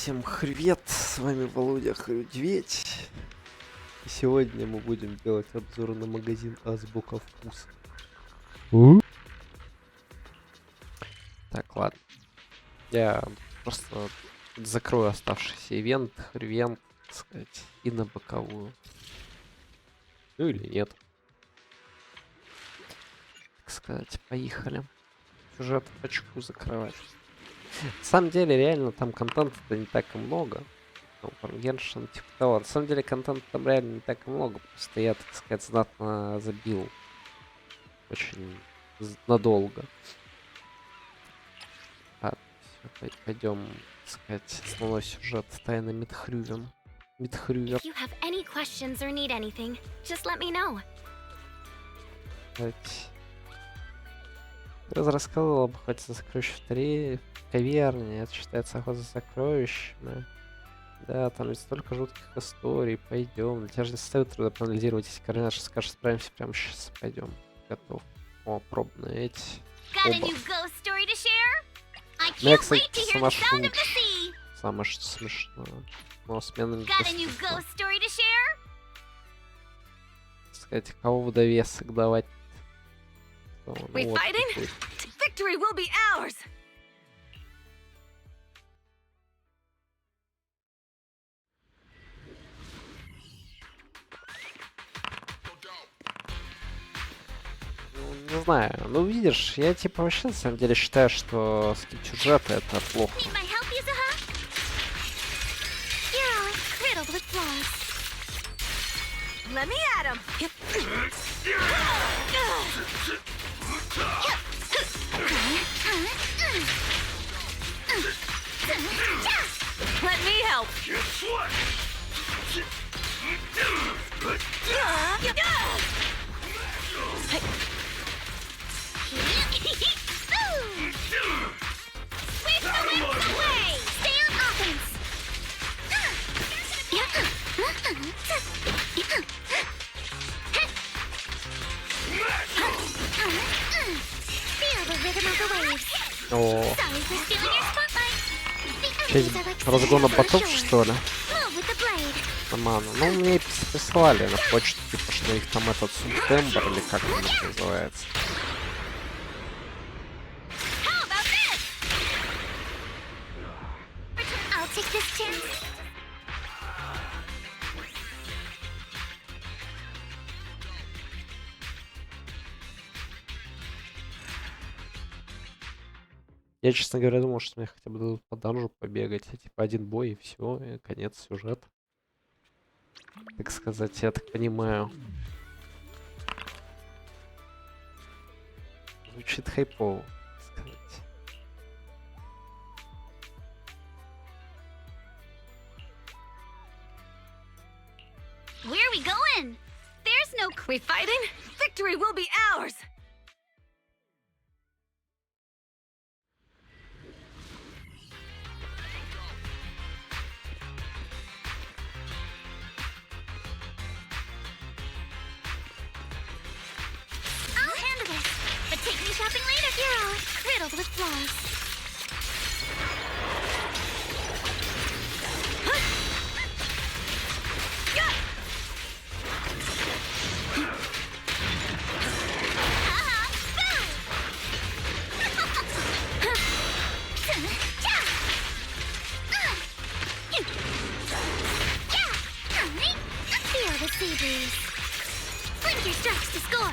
Всем привет, с вами Володя Хрювент. И сегодня мы будем делать обзор на магазин Азбука Вкуса. Так, ладно. Я просто закрою оставшийся ивент, хрювент, так сказать, и на боковую. Ну или нет. Так сказать, поехали. Сюжет хочу закрывать. На самом деле, реально, там контента-то не так и много. Ну, там Геншин, типа того. На самом деле, контента там реально не так и много. Просто я, так сказать, знатно забил. Очень надолго. Все, пойдем, так сказать, основной сюжет тайны Мидхрювен. If you have any questions or need anything, just let me know. Я рассказывал об охоте за сокровищем в каверне. Это считается охота за сокровищами. Да, там ведь столько жутких историй. Пойдем. Тебя же не составит труда проанализировать эти координаты. Скажешь, справимся прямо сейчас. Пойдем. Готов. О, пробные эти. Got a Оба. new ghost story to share? I Ну, я, can't кстати, wait to hear сама the sound of the шутка. sea. Самое что смешное. Но сменами Got a new ghost story to share? сказать, кого в довесок давать. Ну, We вот fighting? такой. Victory will be ours. Ну, не знаю. Ну, видишь, я типа вообще на самом деле считаю, что скип сюжета это плохо. Need my help, Yuzuha? You're all riddled with flaws. Let me at him. Let me help. Sweep the winds away. Stay on offense. Feel the rhythm of the waves. О, Sorry for stealing your spotlight. The часть enemies are like разгона sands on ботов, shore. что ли? Move with the blade. Нормально. Ну, мне прислали на почту, типа, что их там этот субтембр, или как он это называется. How about this? I'll take this chance. Я, честно говоря, думал, что мне хотя бы дадут по данжу побегать, а типа один бой и все, и конец сюжета. Так сказать, я так понимаю. Звучит хайпово, так сказать. Where are we going? There's no... We fighting? Victory will be ours! I'll handle this, but take me shopping later. You're all riddled with flaws. Feel the sea breeze. Blink your strikes to score.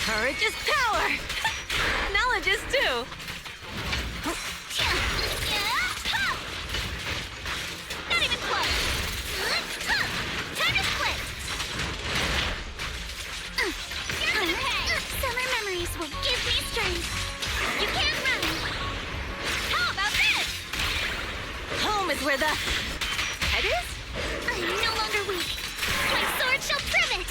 Courage is power. Knowledge is too. Not even close. Time to split. Summer memories will give me strength. You can't run. How about this? Home is where the head is? I'm no longer weak. My sword shall prove it.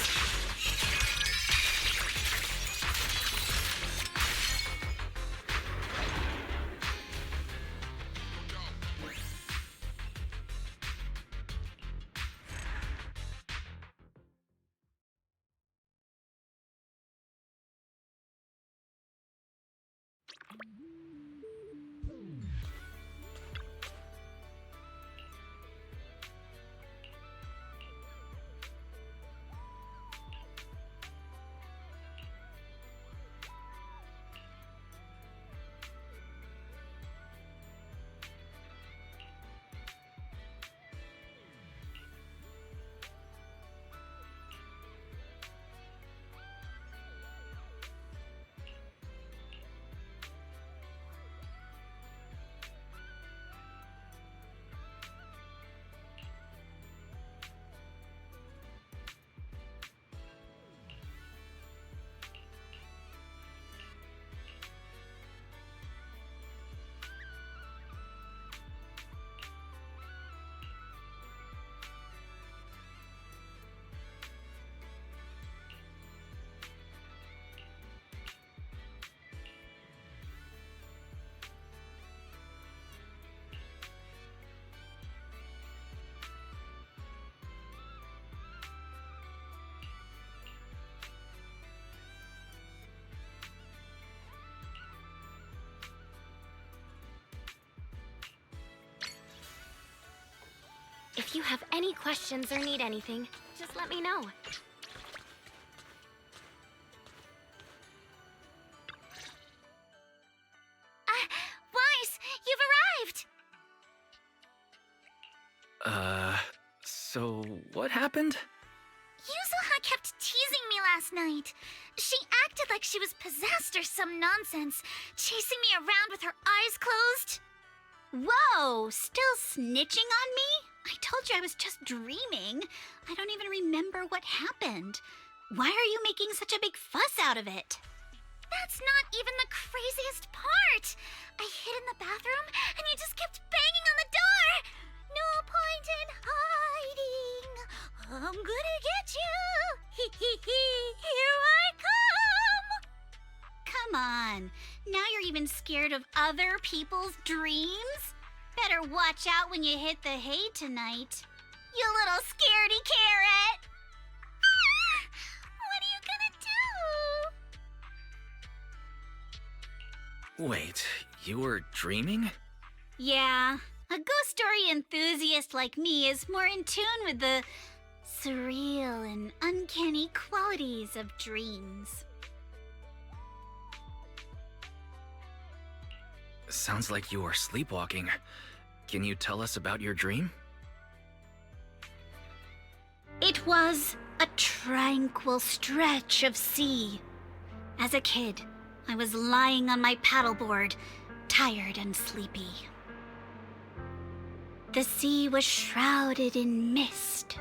If you have any questions or need anything, just let me know. Weiss, you've arrived! So what happened? Yuzuha kept teasing me last night. She acted like she was possessed or some nonsense, chasing me around with her eyes closed. Whoa, still snitching on me? I told you I was just dreaming. I don't even remember what happened. Why are you making such a big fuss out of it? That's not even the craziest part. I hid in the bathroom and you just kept banging on the door. No point in hiding. I'm gonna get you. Here I come. Come on. Now you're even scared of other people's dreams? Better watch out when you hit the hay tonight. You little scaredy carrot. What are you gonna do? Wait, you were dreaming? Yeah, a ghost story enthusiast like me is more in tune with the surreal and uncanny qualities of dreams. Sounds like you were sleepwalking. Can you tell us about your dream? It was a tranquil stretch of sea. As a kid, I was lying on my paddleboard, tired and sleepy. The sea was shrouded in mist,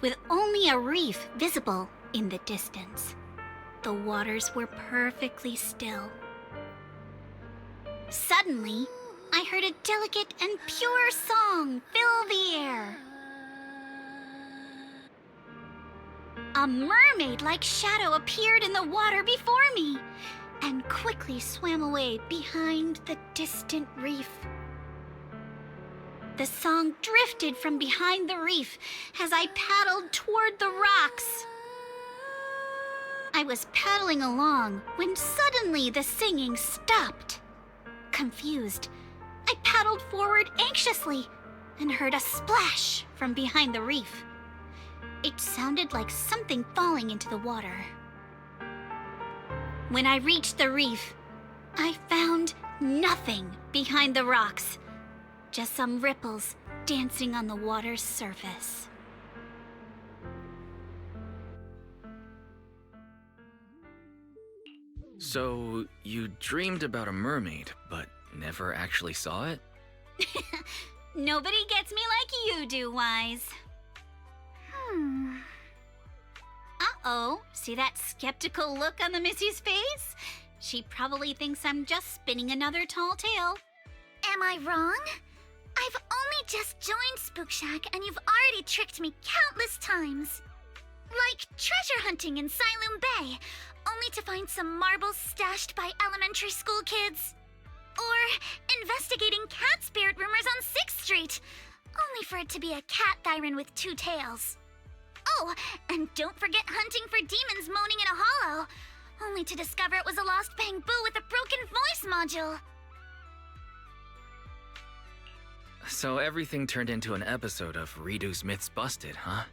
with only a reef visible in the distance. The waters were perfectly still. Suddenly, I heard a delicate and pure song fill the air. A mermaid-like shadow appeared in the water before me and quickly swam away behind the distant reef. The song drifted from behind the reef as I paddled toward the rocks. I was paddling along when suddenly the singing stopped. Confused, I paddled forward anxiously and heard a splash from behind the reef. It sounded like something falling into the water. When I reached the reef, I found nothing behind the rocks, just some ripples dancing on the water's surface. So, you dreamed about a mermaid, but never actually saw it? Nobody gets me like you do, Wise. Uh-oh, see that skeptical look on the Missy's face? She probably thinks I'm just spinning another tall tale. Am I wrong? I've only just joined Spook Shack and you've already tricked me countless times. Like treasure hunting in Siloam Bay, only to find some marbles stashed by elementary school kids. Or investigating cat spirit rumors on 6th Street, only for it to be a cat siren with 2 tails. Oh, and don't forget hunting for demons moaning in a hollow, only to discover it was a lost bamboo with a broken voice module. So everything turned into an episode of Redo's Myths Busted, huh?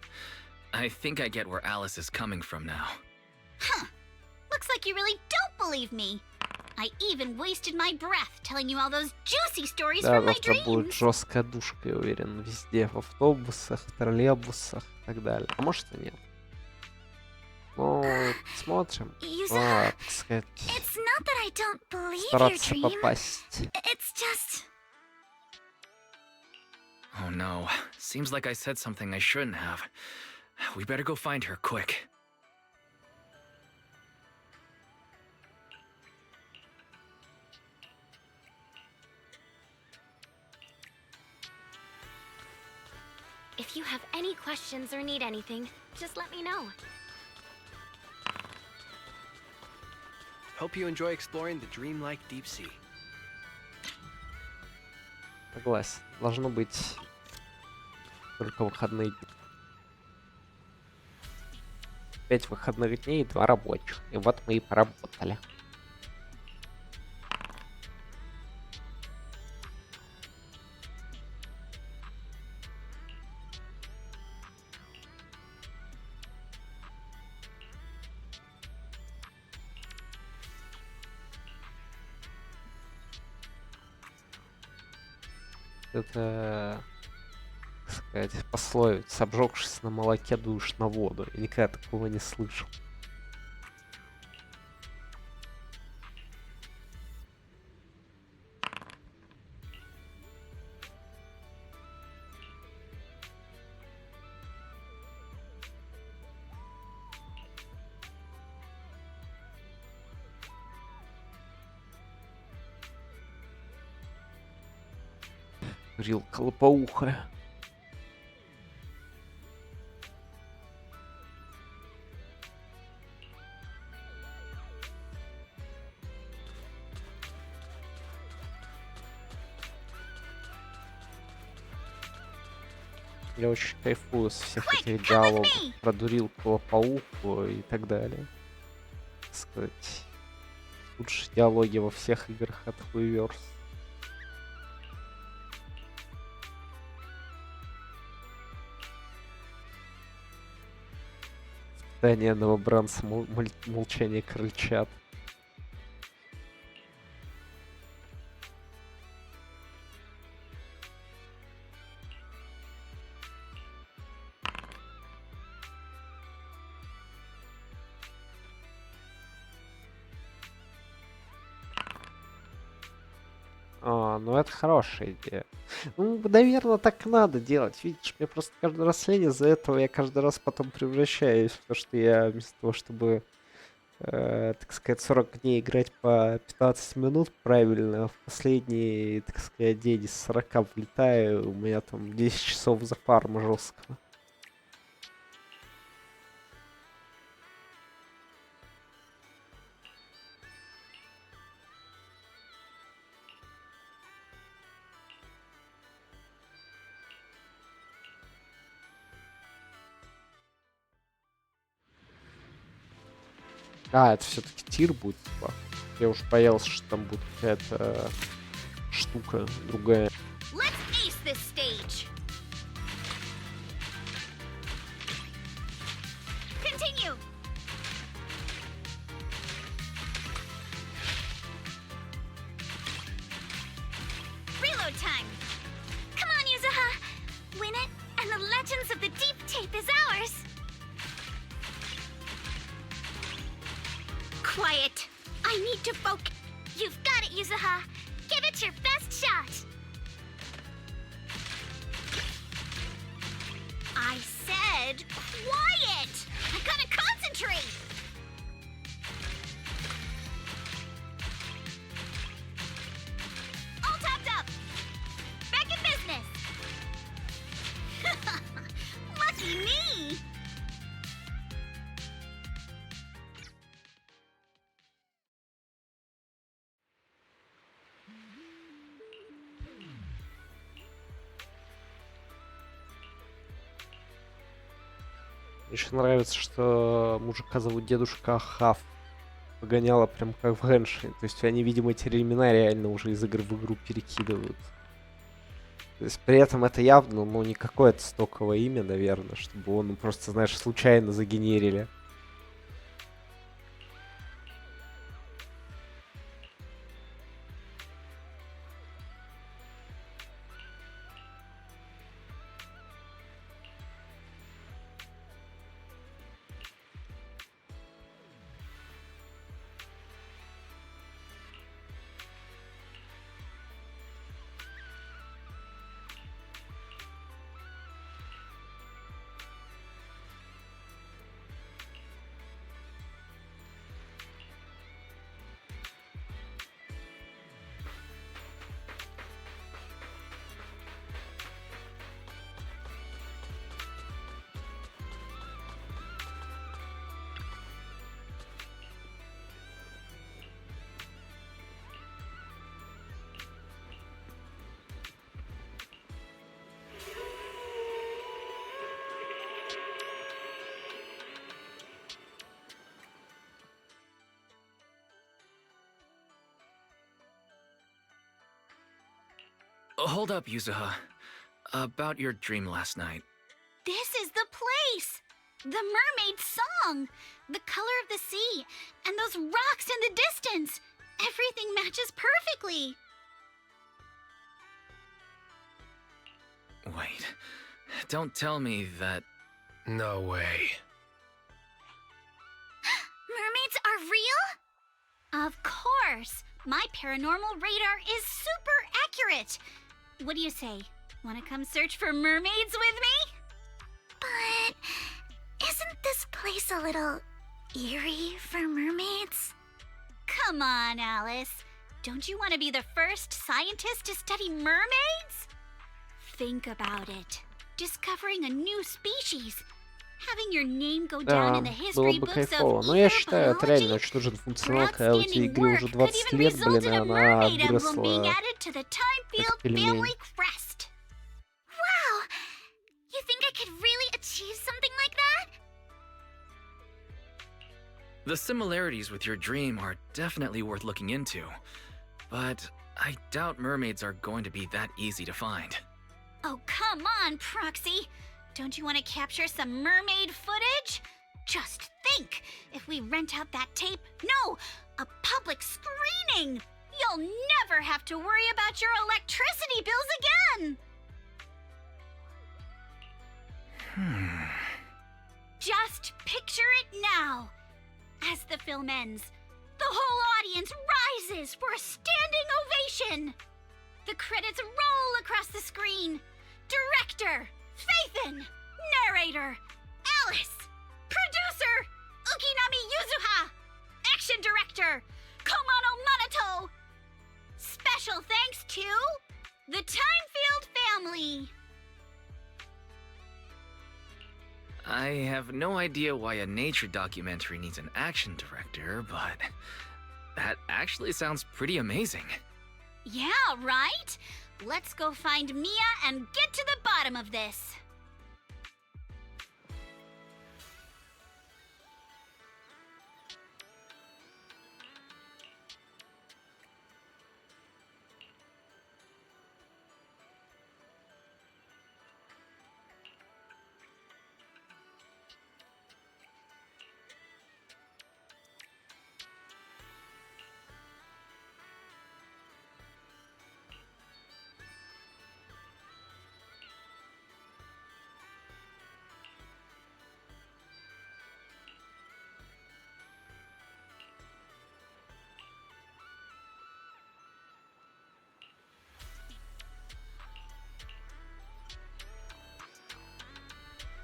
I think I get where Alice is coming from now. Huh. Looks like you really don't believe me. I even wasted my breath telling you all those juicy stories Да, from my завтра будет dreams. жесткая душка, я уверен, везде, в автобусах, троллейбусах и так далее. А может и нет. Ну, смотрим. Yuzuha, Так сказать, it's not that I don't believe your стараться dream. попасть. It's just... Oh no, seems like I said something I shouldn't have. We better go find her quick. If you have any questions or need anything, just let me know. Hope you enjoy exploring the dreamlike deep sea. Согласен. Должно быть только выходные дни. 5 выходных дней и 2 рабочих. И вот мы и поработали. это, так сказать, пословица, обжегшись на молоке, дуешь на воду. Я никогда такого не слышал. Рилка лопоухая. Я очень кайфую с всех этих диалогов про дурилку, лопоуху и так далее. Так сказать, лучшие диалоги во всех играх от Хуеверс. Испытание новобранца, молчание крыльчат. Ну это хорошая идея. Ну, наверное, так и надо делать. Видишь, мне просто каждый раз лень, из-за этого я каждый раз потом превращаюсь в то, что я вместо того, чтобы, так сказать, 40 дней играть по 15 минут правильно, в последний, так сказать, день из 40 влетаю, у меня там 10 часов за фарм жестко. Это все-таки тир будет, типа. Я уж боялся, что там будет какая-то штука другая. Let's ace this stage. Continue. Reload time. Come on, Yuzuha. Win it, and the legends of the deep tape is ours. Quiet. I need to focus. You've got it, Yuzuha. Give it your best shot. I said quiet. I gotta concentrate. All topped up. Back in business. Lucky me. Еще нравится, что мужика зовут дедушка Хав. Погоняла прям как в Геншине. То есть они, видимо, эти времена реально уже из игры в игру перекидывают. То есть при этом это явно, ну, не какое-то стоковое имя, наверное, чтобы он просто, знаешь, случайно загенерили. Hold up, Yuzuha. About your dream last night. This is the place! The mermaid song! The color of the sea, and those rocks in the distance! Everything matches perfectly! Wait. Don't tell me that. No way. Mermaids are real? Of course. My paranormal radar is super accurate. What do you say? Want to come search for mermaids with me? But isn't this place a little eerie for mermaids? Come on, Alice. Don't you want to be the first scientist to study mermaids? Think about it. Discovering a new species. Having your name go down Да, in the было history бы books кайфово. of Но я either считаю, это реально biology очень нужен or функционал, когда у тебя outstanding игре work уже could 20 even лет, result блин, и in a она mermaid emblem being выросла added to the как Timefield пельмень. family crest. Wow! You think I could really achieve something like that? The similarities with your dream are definitely worth looking into. But I doubt mermaids are going to be that easy to find. Oh, come on, Proxy. Don't you want to capture some mermaid footage? Just think, if we rent out that tape, no, a public screening, you'll never have to worry about your electricity bills again. Just picture it now. As the film ends, the whole audience rises for a standing ovation. The credits roll across the screen. Director, Faithin. Narrator, Alice. Producer, Ukinami Yuzuha. Action director, Komano Manato. Special thanks to the Timefield family. I have no idea why a nature documentary needs an action director, but that actually sounds pretty amazing. Yeah, right? Let's go find Mia and get to the bottom of this.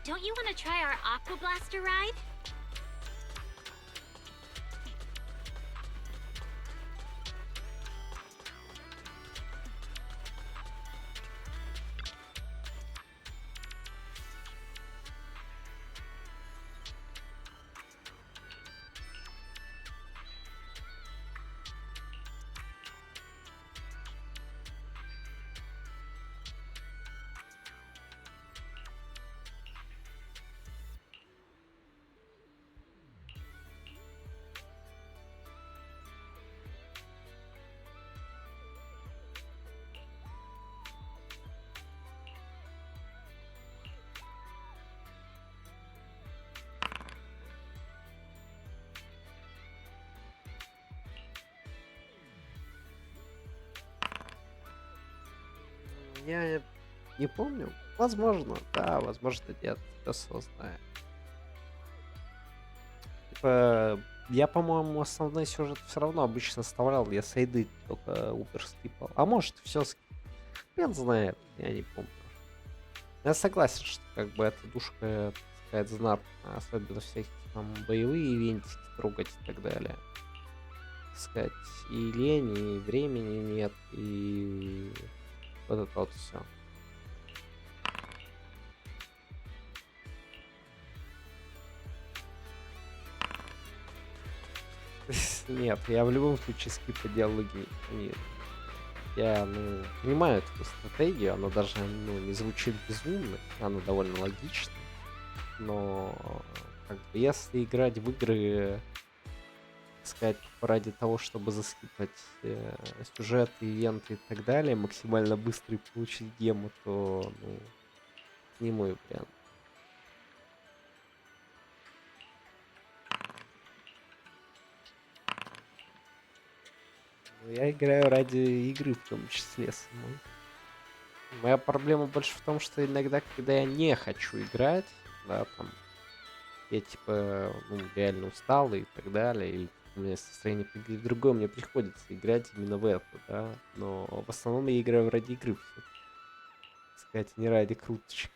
Don't you want to try our Aqua Blaster ride? Я не помню. Возможно, да, возможно, нет. Кто его знает. Типа, я, по-моему, основной сюжет все равно обычно оставлял. Я сайды только упер скипал. А может, все хрен знает. Я не помню. Я согласен, что как бы эта душка, так сказать, знатная. Особенно всякие там боевые ивентики трогать и так далее. Так сказать, и лени, и времени нет, и вот это вот все. Нет, я в любом случае скипа диалоги нет. Я, понимаю эту стратегию, она даже, не звучит безумно, она довольно логична. Но, как бы, если играть в игры, так сказать, ради того, чтобы заскипать сюжеты, ивенты и так далее, максимально быстро и получить гему, то, не мой вариант. Я играю ради игры в том числе самой. Моя проблема больше в том, что иногда, когда я не хочу играть, да, там, я типа, ну, реально устал и так далее, или у меня настроение другое, мне приходится играть именно в это, да. Но в основном я играю ради игры, всё. Так сказать, не ради круточек.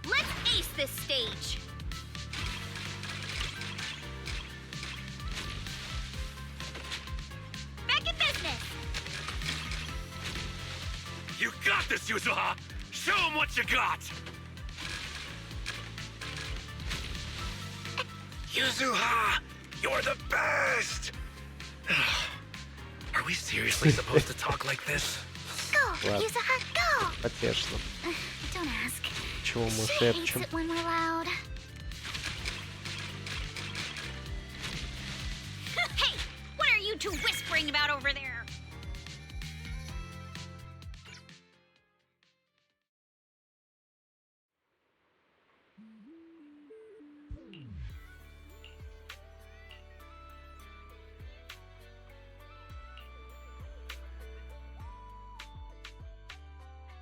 Let's ace this stage. Back in business. You got this, Yuzuha! Show him what you got! Yuzuha! You're the best! Are we seriously supposed to talk like this? Go, Ладно. Yuzuha, go. Потешно. Don't ask. Чего мы She hates шепчем? it when we're loud. Hey, what are you two whispering about over there?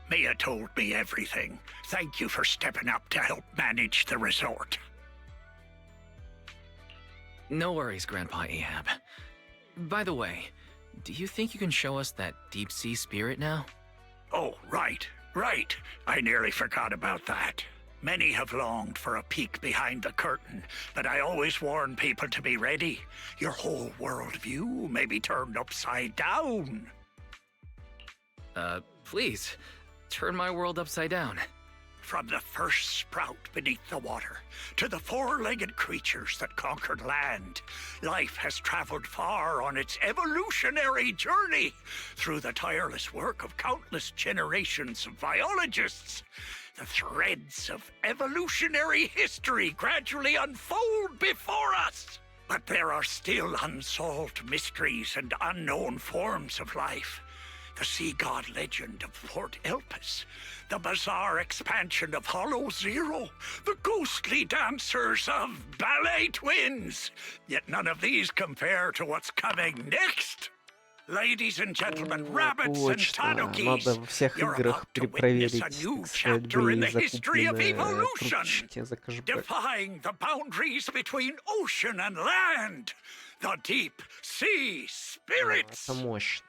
Mia told me everything. Thank you for stepping up to help manage the resort. No worries, Grandpa Ahab. By the way, do you think you can show us that deep sea spirit now? Oh, right. I nearly forgot about that. Many have longed for a peek behind the curtain, but I always warn people to be ready. Your whole worldview may be turned upside down. Please, turn my world upside down. From the first sprout beneath the water to the four-legged creatures that conquered land, life has traveled far on its evolutionary journey through the tireless work of countless generations of biologists. The threads of evolutionary history gradually unfold before us. But there are still unsolved mysteries and unknown forms of life. The sea god legend of Port Elpis, the bizarre expansion of Hollow Zero, the ghostly dancers of Ballet Twins. Yet none of these compare to what's coming next. Ladies and gentlemen, rabbits and Точно. tanukis, Надо во всех you're играх about to witness перепроверить, a new так сказать, chapter in были the history of закупленные evolution. круточки за кэшбэк. Defying the boundaries between ocean and land. The deep sea spirits. Это мощно.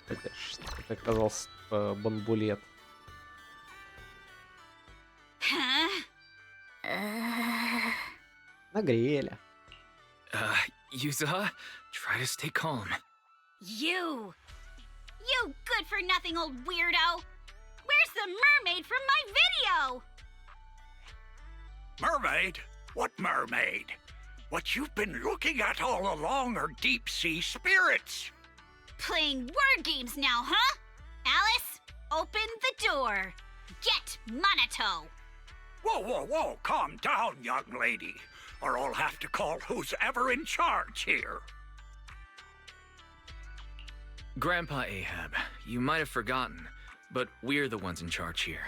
Это оказался бамбулет. Huh? Нагрели. Yuzuha, try to stay calm. You good for nothing old weirdo. Where's the mermaid from my video? Mermaid? What mermaid? What you've been looking at all along are deep sea spirits. Playing word games now, huh? Alice, open the door. Get Monato. Whoa, calm down, young lady, or I'll have to call who's ever in charge here. Grandpa Ahab, you might have forgotten, but we're the ones in charge here.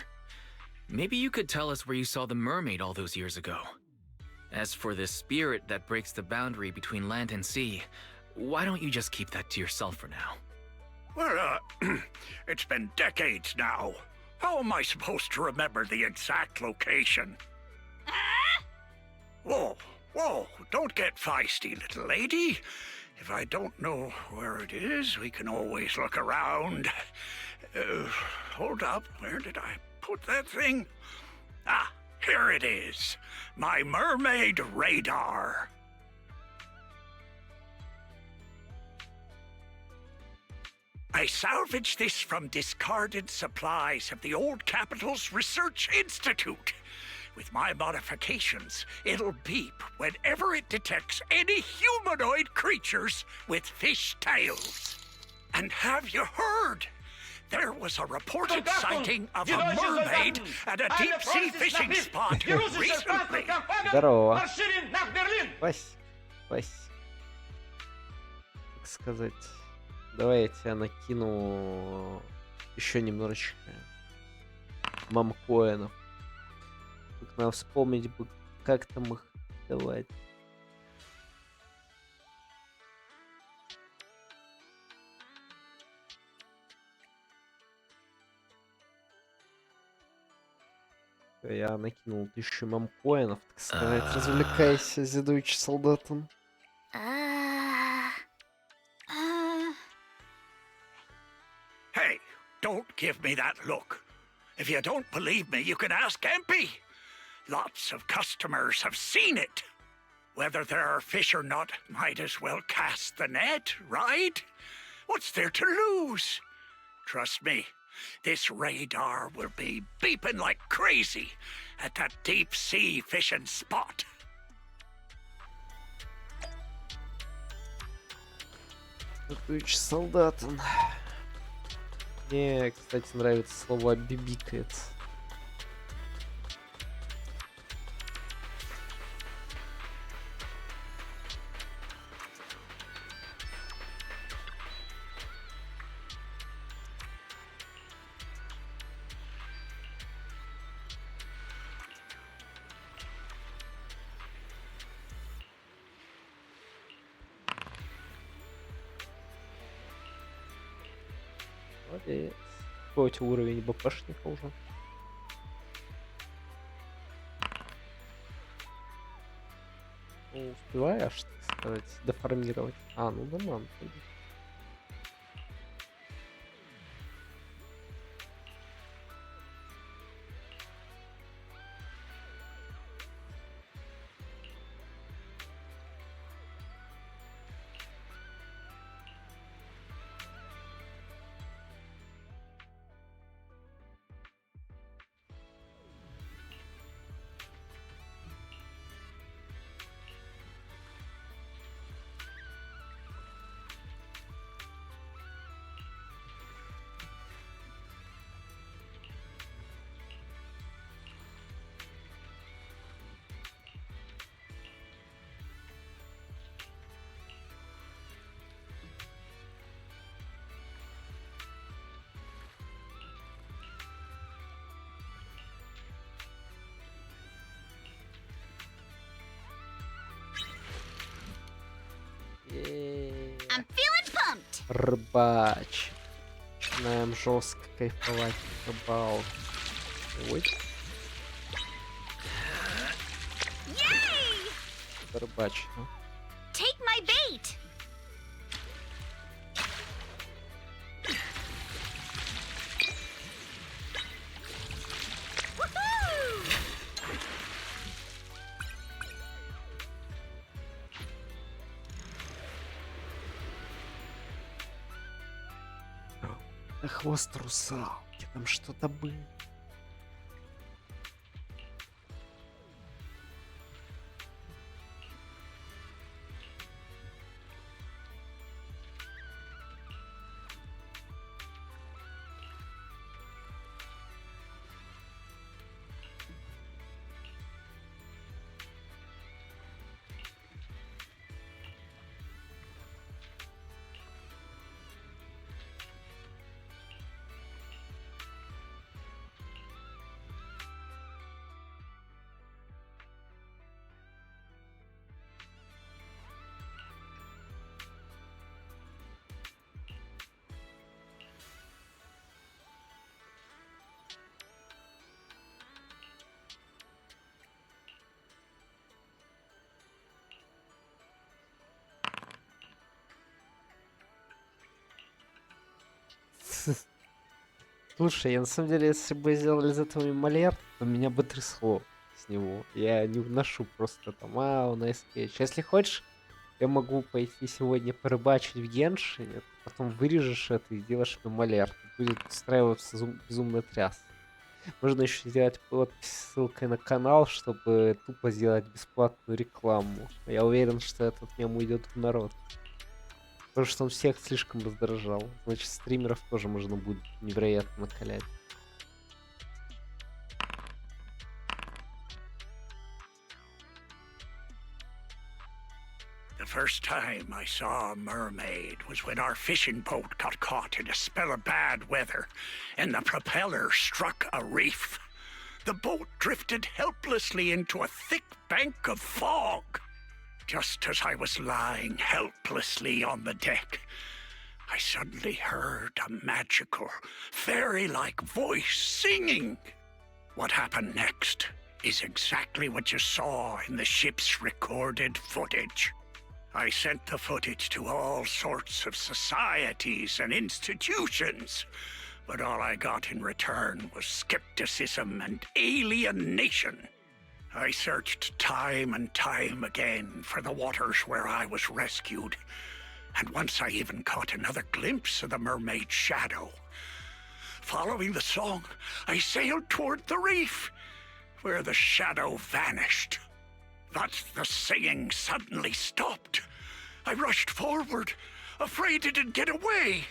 Maybe you could tell us where you saw the mermaid all those years ago. As for this spirit that breaks the boundary between land and sea, why don't you just keep that to yourself for now? Well, it's been decades now. How am I supposed to remember the exact location? Ah! Whoa, don't get feisty, little lady. If I don't know where it is, we can always look around. Hold up, where did I put that thing? Ah, here it is. My mermaid radar. I salvaged this from discarded supplies of the old capital's Research Institute. With my modifications, it'll beep whenever it detects any humanoid creatures with fish tails. And have you heard? There was a reported sighting of a mermaid at a deep-sea fishing spot recently. Здорово. Спасибо. Спасибо. Так сказать. Давай я тебя накину еще немножечко мамкоинов. Только надо вспомнить бы, как там их давать. Я накинул 1000 мамкоинов, так сказать. Развлекайся, зидуючий солдатом. Hey, don't give me that look. If you don't believe me, you can ask Empy. Lots of customers have seen it. Whether there are fish or not, might as well cast the net, right? What's there to lose? Trust me, this radar will be beeping like crazy at that deep-sea fishing spot. Зидуючий солдатом. Мне, кстати, нравится слово «бибикает». Молодец. Какой у тебя уровень БПшника уже? Ну, успеваешь, так сказать, деформировать? А, ну да, мам. I'm feeling pumped. Рыбач. Начинаем жестко кайфовать от рыбалки. Ой, Yay! рыбач. Ну. Take my bait. Woohoo! Хвост русалки. Там что-то было. Слушай, я на самом деле, если бы сделали из этого мимолер, то меня бы трясло с него. Я не вношу просто там, у нас кетч. Если хочешь, я могу пойти сегодня порыбачить в Геншине, потом вырежешь это и делаешь мимолер. Будет устраиваться безумно тряс. Можно еще сделать подпись с ссылкой на канал, чтобы тупо сделать бесплатную рекламу. Я уверен, что этот мем уйдет в народ. Потому что он всех слишком раздражал. Значит, стримеров тоже можно будет невероятно накалять. The first time I saw a mermaid was when our fishing boat got caught in a spell of bad weather and the propeller struck a reef. The boat drifted helplessly into a thick bank of fog. Just as I was lying helplessly on the deck, I suddenly heard a magical, fairy-like voice singing. What happened next is exactly what you saw in the ship's recorded footage. I sent the footage to all sorts of societies and institutions, but all I got in return was skepticism and alienation. I searched time and time again for the waters where I was rescued, and once I even caught another glimpse of the mermaid's shadow. Following the song, I sailed toward the reef, where the shadow vanished. But the singing suddenly stopped. I rushed forward, afraid it'd get away,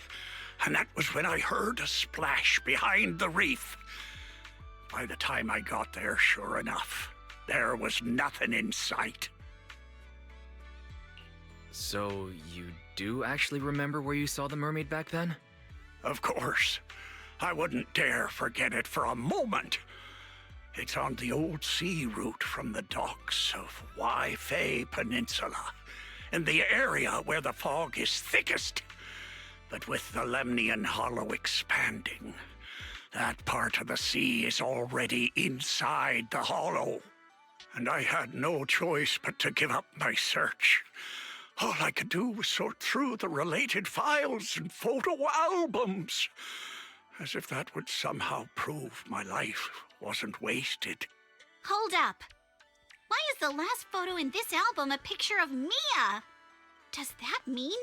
and that was when I heard a splash behind the reef. By the time I got there, sure enough, there was nothing in sight. So, you do actually remember where you saw the mermaid back then? Of course, I wouldn't dare forget it for a moment. It's on the old sea route from the docks of Waifei Peninsula, in the area where the fog is thickest. But with the Lemnian Hollow expanding, that part of the sea is already inside the hollow. And I had no choice but to give up my search. All I could do was sort through the related files and photo albums, as if that would somehow prove my life wasn't wasted. Hold up. Why is the last photo in this album a picture of Mia? Does that mean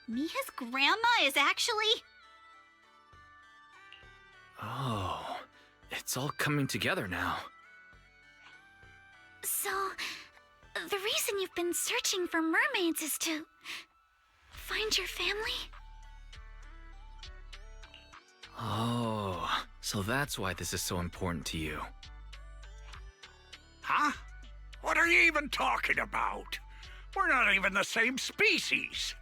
Mia's grandma is actually... Oh, it's all coming together now. So, the reason you've been searching for mermaids is to find your family? Oh, so that's why this is so important to you. Huh? What are you even talking about? We're not even the same species.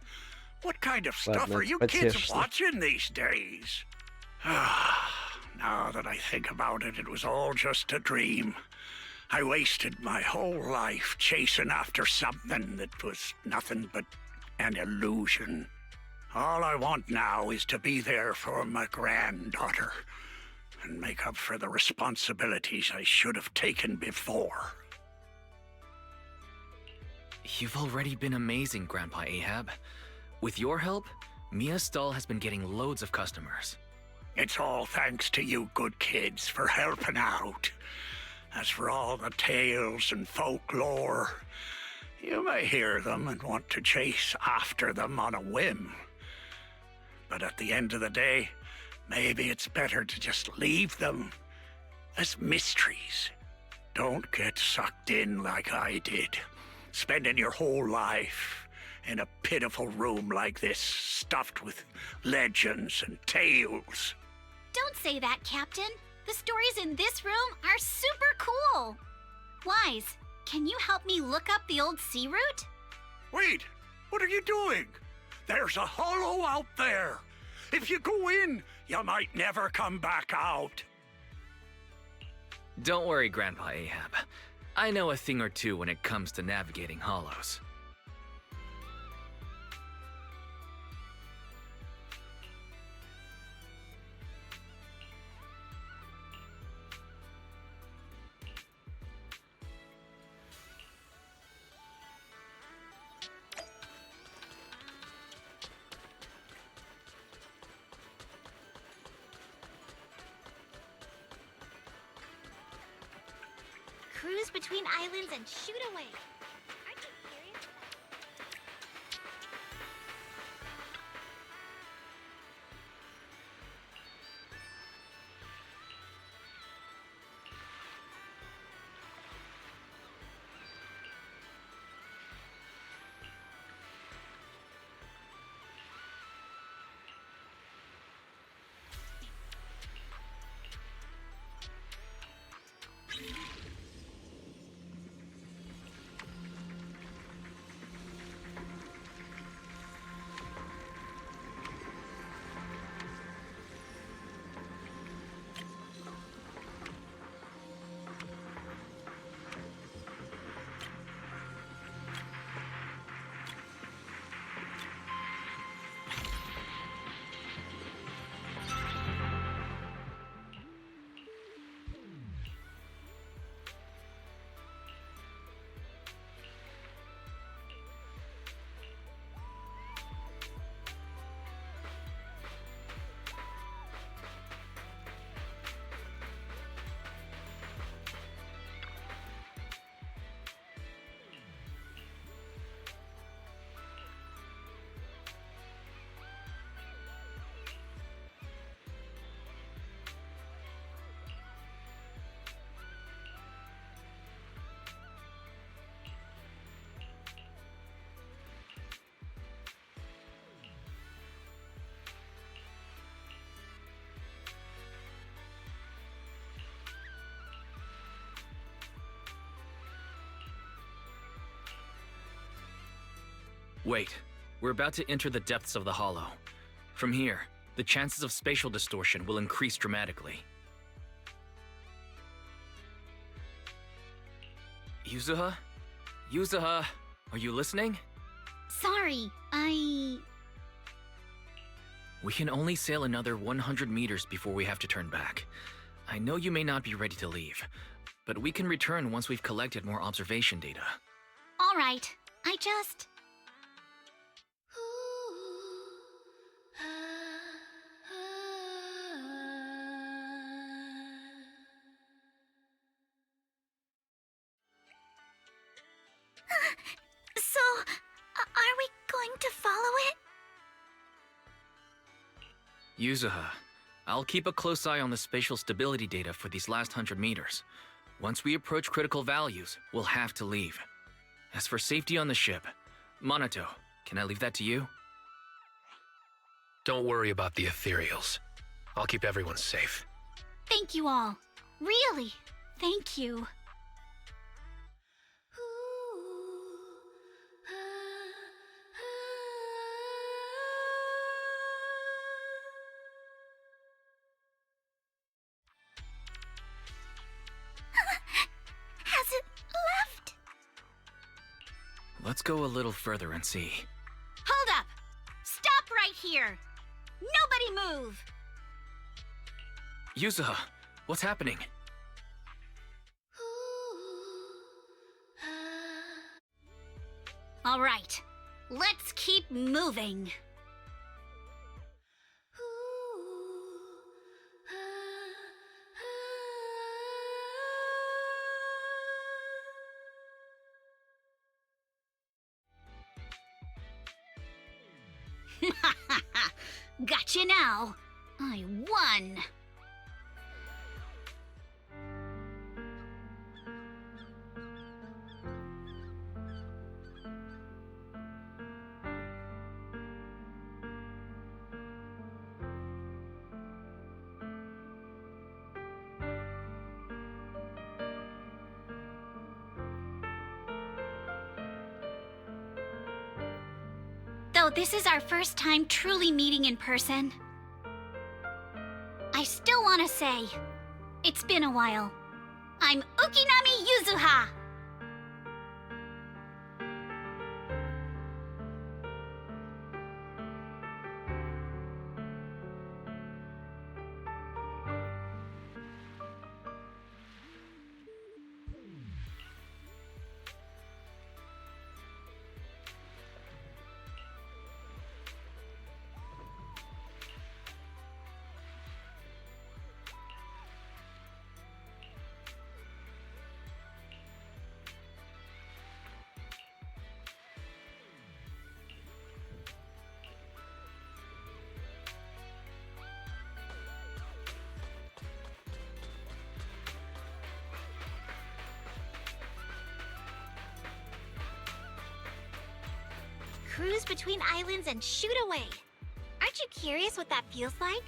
What kind of stuff Ладно, are you kids потешно. watching these days? Now that I think about it, it was all just a dream. I wasted my whole life chasing after something that was nothing but an illusion. All I want now is to be there for my granddaughter and make up for the responsibilities I should have taken before. You've already been amazing, Grandpa Ahab. With your help, Mia's stall has been getting loads of customers. It's all thanks to you good kids for helping out. As for all the tales and folklore, you may hear them and want to chase after them on a whim. But at the end of the day, maybe it's better to just leave them as mysteries. Don't get sucked in like I did, spending your whole life in a pitiful room like this, stuffed with legends and tales. Don't say that, Captain. The stories in this room are super cool. Wise, can you help me look up the old sea route? Wait, what are you doing? There's a hollow out there. If you go in, you might never come back out. Don't worry, Grandpa Ahab. I know a thing or two when it comes to navigating hollows. cruise between islands and shoot away. Aren't you curious? Wait, we're about to enter the depths of the hollow. From here, the chances of spatial distortion will increase dramatically. Yuzuha? Yuzuha, are you listening? Sorry, We can only sail another 100 meters before we have to turn back. I know you may not be ready to leave, but we can return once we've collected more observation data. All right. I just... So, are we going to follow it? Yuzuha, I'll keep a close eye on the spatial stability data for these last 100 meters. Once we approach critical values, we'll have to leave. As for safety on the ship, Monato, can I leave that to you? Don't worry about the ethereals. I'll keep everyone safe. Thank you all. Really, thank you. Has it left? Let's go a little further and see. Hold up! Stop right here! Nobody move! Yuzuha, what's happening? All right, let's keep moving. Gotcha now. I won. Though this is our first time truly meeting in person, I still want to say, it's been a while. I'm Ukinami Yuzuha! cruise between islands and shoot away. Aren't you curious what that feels like?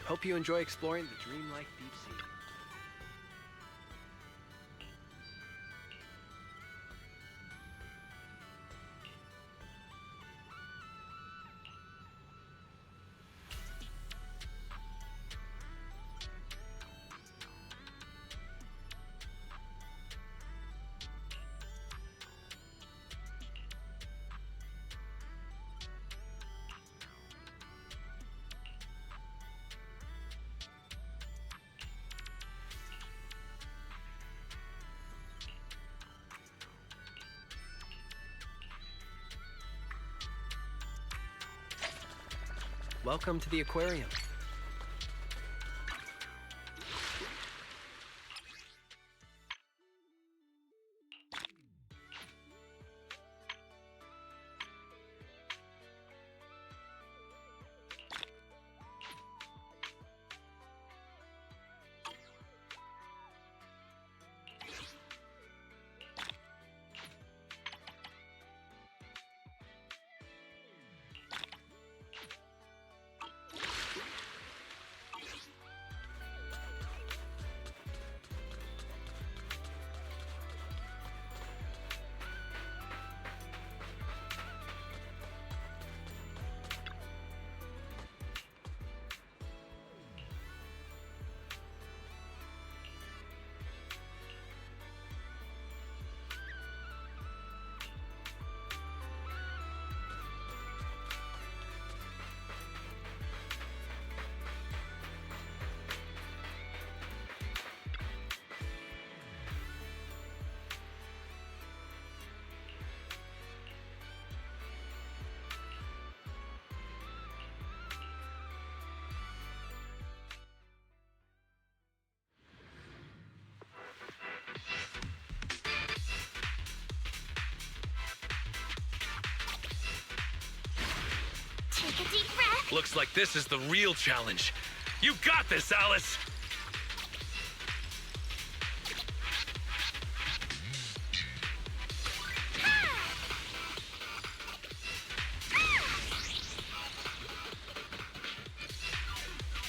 Hope you enjoy exploring the dreamlike deep sea. Welcome to the aquarium. Take a deep breath. Looks like this is the real challenge. You got this, Alice!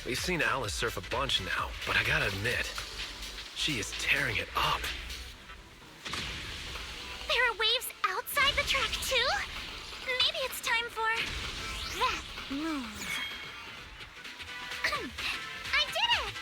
We've seen Alice surf a bunch now, but I gotta admit, she is tearing it up. There are waves outside the track, too? Maybe it's time for that move. I did it!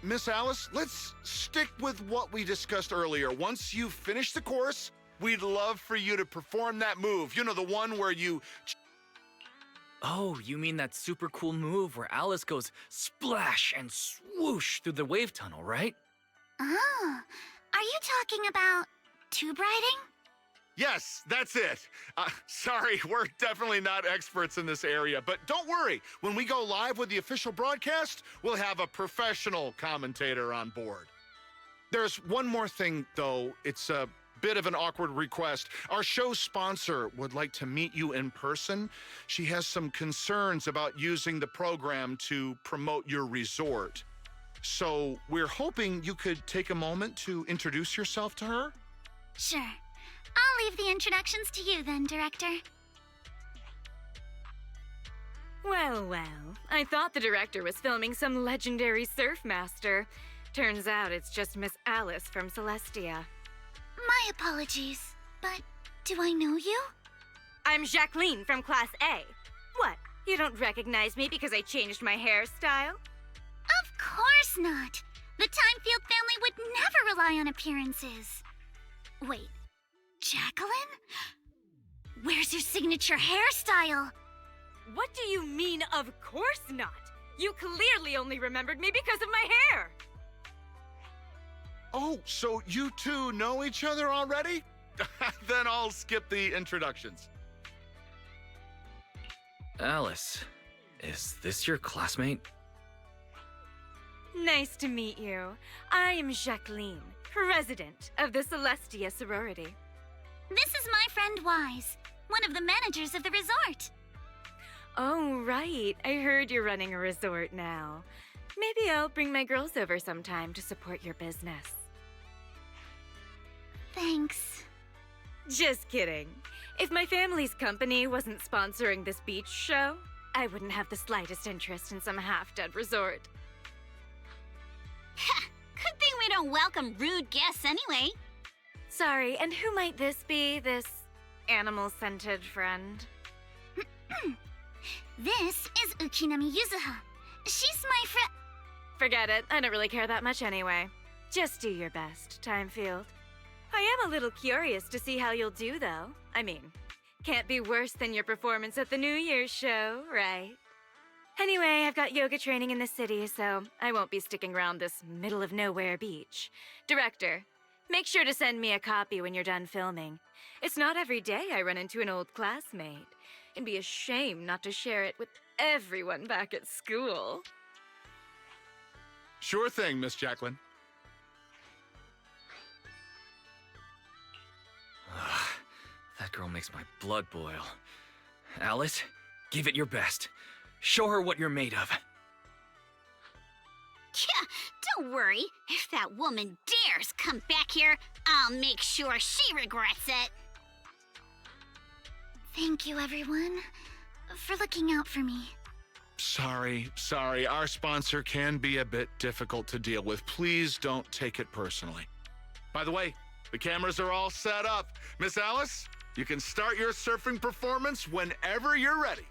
Miss Alice, let's stick with what we discussed earlier. Once you finish the course, we'd love for you to perform that move. You know, the one where you... Oh, you mean that super cool move where Alice goes splash and swoosh through the wave tunnel, right? Oh, are you talking about tube riding? Yes, that's it. Sorry, we're definitely not experts in this area, but don't worry. When we go live with the official broadcast, we'll have a professional commentator on board. There's one more thing, though. It's a bit of an awkward request. Our show's sponsor would like to meet you in person. She has some concerns about using the program to promote your resort. So we're hoping you could take a moment to introduce yourself to her. Sure. I'll leave the introductions to you then, Director. Well, well. I thought the director was filming some legendary surf master. Turns out it's just Miss Alice from Celestia. My apologies, but do I know you? I'm Jacqueline from Class A. What? You don't recognize me because I changed my hairstyle? Of course not. The Timefield family would never rely on appearances. Wait, Jacqueline? Where's your signature hairstyle? What do you mean, of course not? You clearly only remembered me because of my hair! Oh, so you two know each other already? Then I'll skip the introductions. Alice, is this your classmate? Nice to meet you. I am Jacqueline, president of the Celestia sorority. This is my friend Wise, one of the managers of the resort. Oh, right. I heard you're running a resort now. Maybe I'll bring my girls over sometime to support your business. Thanks. Just kidding. If my family's company wasn't sponsoring this beach show, I wouldn't have the slightest interest in some half-dead resort. Good thing we don't welcome rude guests anyway. Sorry, and who might this be, this animal-scented friend? This is Ukinami Yuzuha. She's my friend. Forget it. I don't really care that much anyway. Just do your best, Timefield. I am a little curious to see how you'll do, though. I mean, can't be worse than your performance at the New Year's show, right? Anyway, I've got yoga training in the city, so I won't be sticking around this middle-of-nowhere beach. Director, make sure to send me a copy when you're done filming. It's not every day I run into an old classmate. It'd be a shame not to share it with everyone back at school. Sure thing, Miss Jacqueline. That girl makes my blood boil. Alice, give it your best. Show her what you're made of. Yeah, don't worry. If that woman dares come back here, I'll make sure she regrets it. Thank you, everyone, for looking out for me. Sorry. Our sponsor can be a bit difficult to deal with. Please don't take it personally. By the way, the cameras are all set up. Miss Alice, you can start your surfing performance whenever you're ready.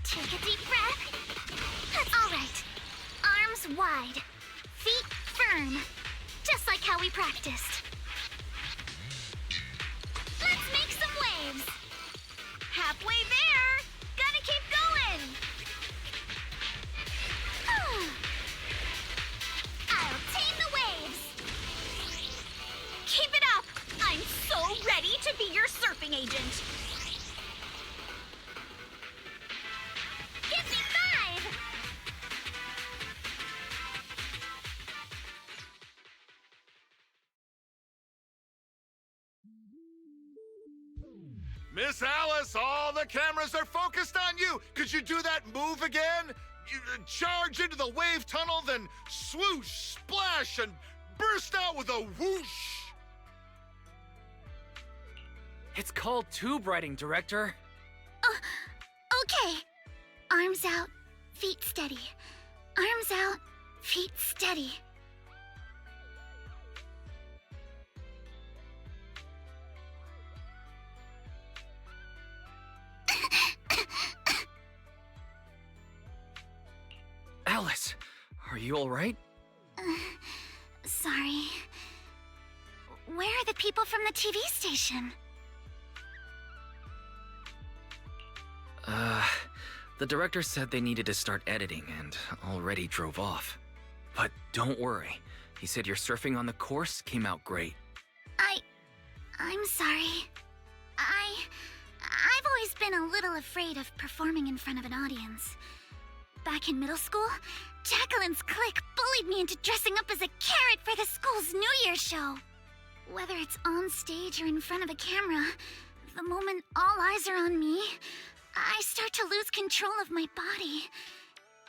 Take a deep breath. All right. Arms wide. Feet firm. Just like how we practiced. Let's make some waves. Halfway there. Gotta keep going. I'll tame the waves. Keep it up. I'm so ready to be your surfing agent. Give me 5! Miss Alice, all the cameras are focused on you. Could you do that move again? You charge into the wave tunnel, then swoosh, splash, and burst out with a whoosh. It's called tube riding, Director. Okay. Arms out, feet steady. Arms out, feet steady. Alice, are you alright? Sorry. Where are the people from the TV station? The director said they needed to start editing and already drove off. But don't worry. He said your surfing on the course came out great. I'm sorry. I've always been a little afraid of performing in front of an audience. Back in middle school, Jacqueline's clique bullied me into dressing up as a carrot for the school's New Year's show. Whether it's on stage or in front of a camera, the moment all eyes are on me, I start to lose control of my body,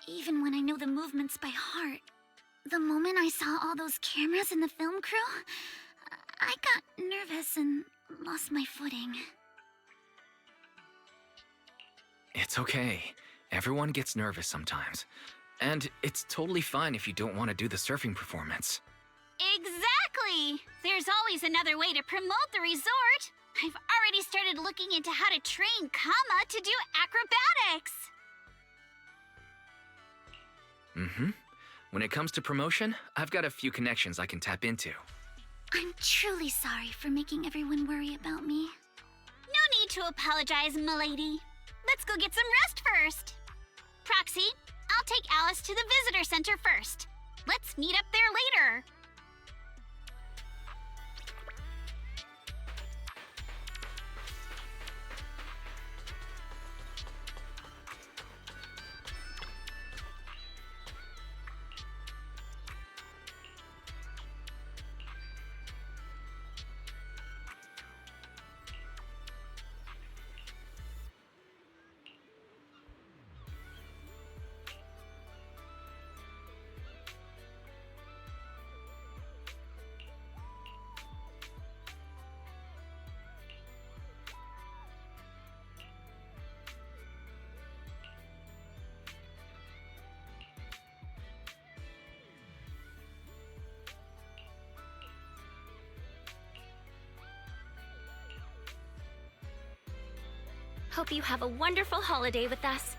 even when I know the movements by heart. The moment I saw all those cameras in the film crew, I got nervous and lost my footing. It's okay. Everyone gets nervous sometimes. And it's totally fine if you don't want to do the surfing performance. Exactly! There's always another way to promote the resort. I've already started looking into how to train Kama to do acrobatics. Mm-hmm. When it comes to promotion, I've got a few connections I can tap into. I'm truly sorry for making everyone worry about me. No need to apologize, milady. Let's go get some rest first. Proxy, I'll take Alice to the visitor center first. Let's meet up there later. Hope you have a wonderful holiday with us.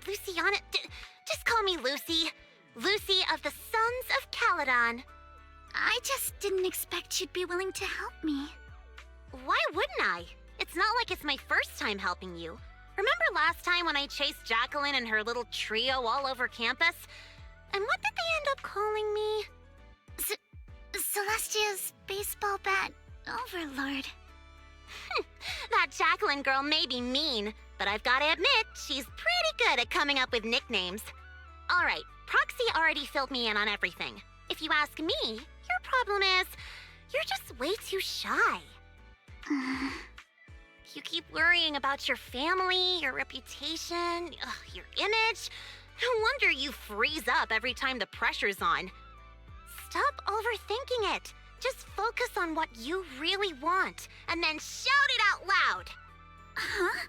Luciana, just call me Lucy. Lucy of the Sons of Caledon. I just didn't expect you'd be willing to help me. Why wouldn't I? It's not like it's my first time helping you. Remember last time when I chased Jacqueline and her little trio all over campus? And what did they end up calling me? Celestia's baseball bat overlord. That Jacqueline girl may be mean, but I've gotta admit, she's pretty good at coming up with nicknames. Alright, Proxy already filled me in on everything. If you ask me, your problem is, you're just way too shy. You keep worrying about your family, your reputation, your image. No wonder you freeze up every time the pressure's on. Stop overthinking it. Just focus on what you really want, and then shout it out loud. Huh?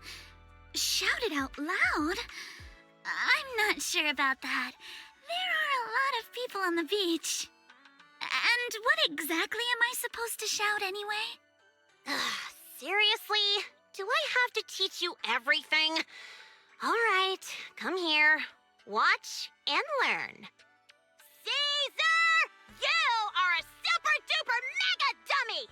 Shout it out loud? I'm not sure about that. There are a lot of people on the beach. And what exactly am I supposed to shout anyway? Seriously? Do I have to teach you everything? All right, come here. Watch and learn. Caesar! You are a super-duper mega dummy!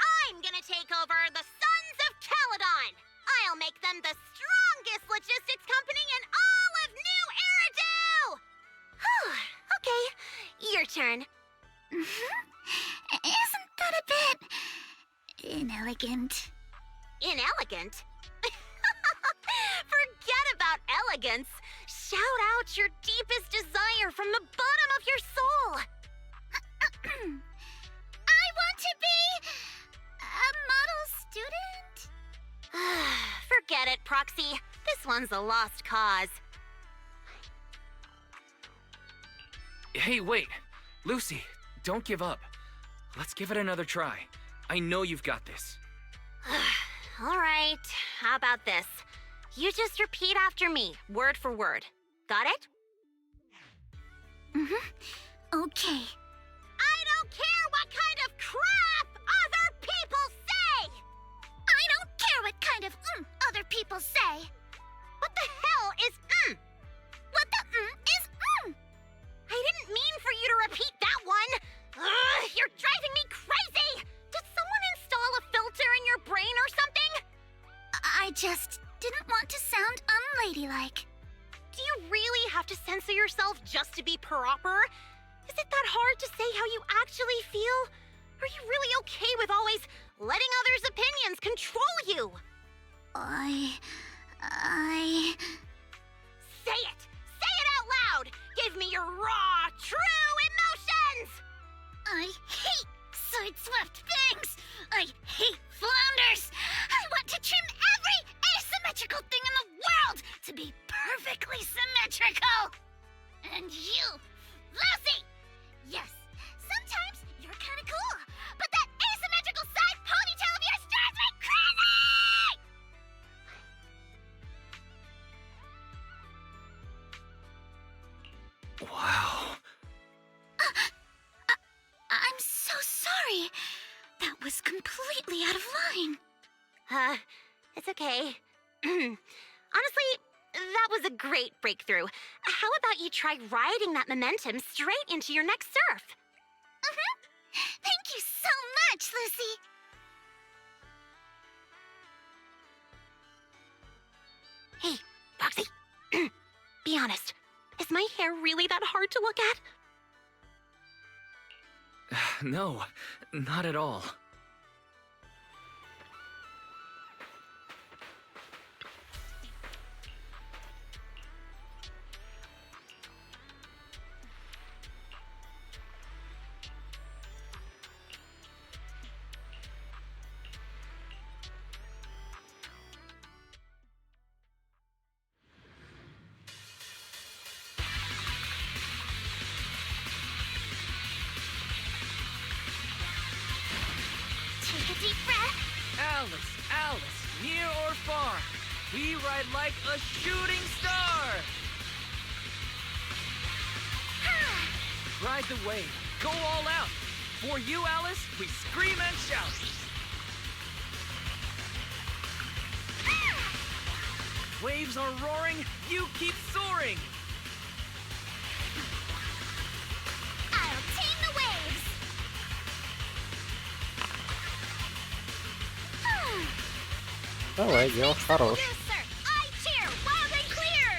I'm gonna take over the Sons of Caledon! I'll make them the strongest logistics company in all of New Eridu! Okay, your turn. Isn't that a bit inelegant? Inelegant? Forget about elegance. Shout out your deepest desire from the bottom of your soul. I want to be a model student? Forget it, Proxy. This one's a lost cause. Hey, wait. Lucy, don't give up. Let's give it another try. I know you've got this. All right, how about this? You just repeat after me, word for word. Got it? Okay. I don't care what kind of crap other people say! I don't care what kind of other people say. What the hell is What the is I didn't mean for you to repeat that one! Ugh, you're driving me crazy! Did someone install a filter in your brain or something? I just didn't want to sound unladylike. Do you really have to censor yourself just to be proper? Is it that hard to say how you actually feel? Are you really okay with always letting others' opinions control you? I... Say it! Say it out loud! Give me your raw, true emotions! I hate side-swept things! I hate flounders! I want to trim every asymmetrical thing in the world to be perfectly symmetrical! And you, Lucy! Yes, sometimes you're kinda cool, but that asymmetrical side ponytail of yours drives me crazy! Wow. I'm so sorry. That was completely out of line. It's okay. Honestly, that was a great breakthrough. How about you try riding that momentum straight into your next surf? Thank you so much, Lucy. Hey, Roxy. Be honest. Is my hair really that hard to look at? No, not at all. Take a deep breath. Alice, near or far, we ride like a shooting star! Ride the wave, go all out. For you, Alice, we scream and shout. Waves are roaring, you keep soaring. I'll tame the waves. Давай, дело хорош. Yes, sir. I cheer loud and clear.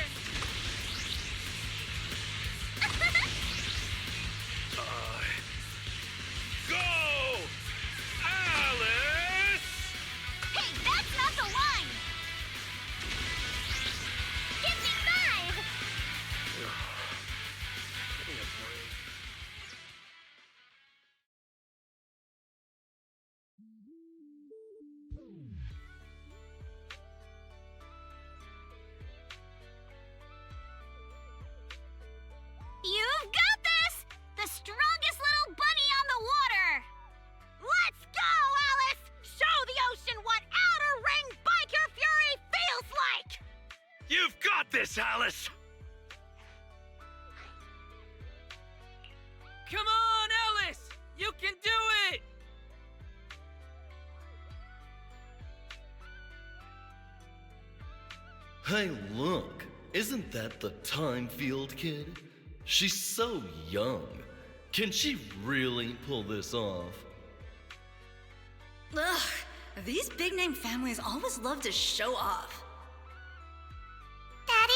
this, Alice! Come on, Alice! You can do it! Hey, look. Isn't that the Time Field kid? She's so young. Can she really pull this off? Ugh, these big-name families always love to show off. Daddy,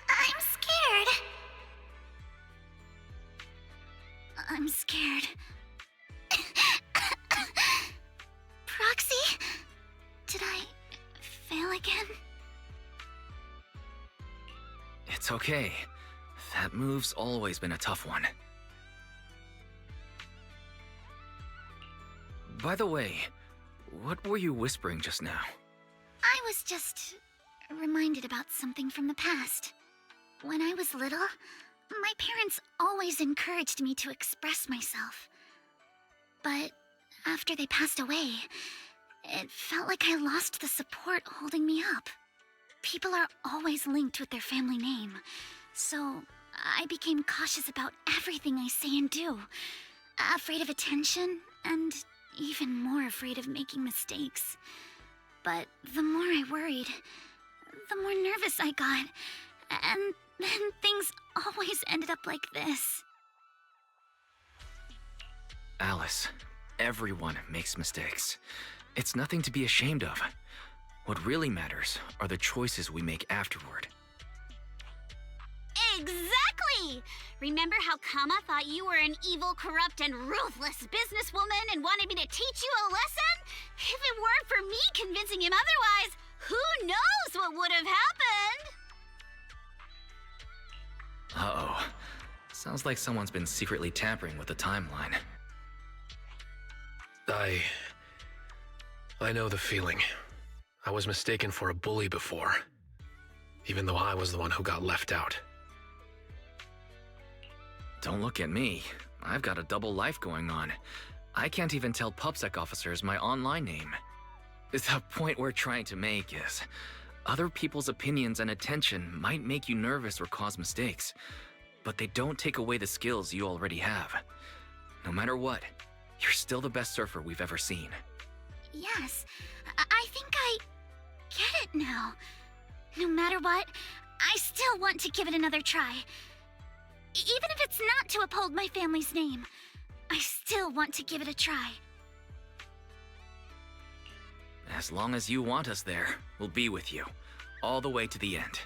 I'm scared. I'm scared. Proxy? Did I fail again? It's okay. That move's always been a tough one. By the way, what were you whispering just now? I was just reminded about something from the past. When I was little, my parents always encouraged me to express myself. But after they passed away, it felt like I lost the support holding me up. People are always linked with their family name, so I became cautious about everything I say and do. Afraid of attention, and even more afraid of making mistakes. But the more I worried, the more nervous I got. And then things always ended up like this. Alice, everyone makes mistakes. It's nothing to be ashamed of. What really matters are the choices we make afterward. Exactly! Remember how Kama thought you were an evil, corrupt, and ruthless businesswoman and wanted me to teach you a lesson? If it weren't for me convincing him otherwise, who knows what would have happened? Uh-oh. Sounds like someone's been secretly tampering with the timeline. I know the feeling. I was mistaken for a bully before, even though I was the one who got left out. Don't look at me. I've got a double life going on. I can't even tell PubSec officers my online name. The point we're trying to make is, other people's opinions and attention might make you nervous or cause mistakes, but they don't take away the skills you already have. No matter what, you're still the best surfer we've ever seen. Yes, I think I get it now. No matter what, I still want to give it another try. Even if it's not to uphold my family's name, I still want to give it a try. As long as you want us there, we'll be with you, all the way to the end.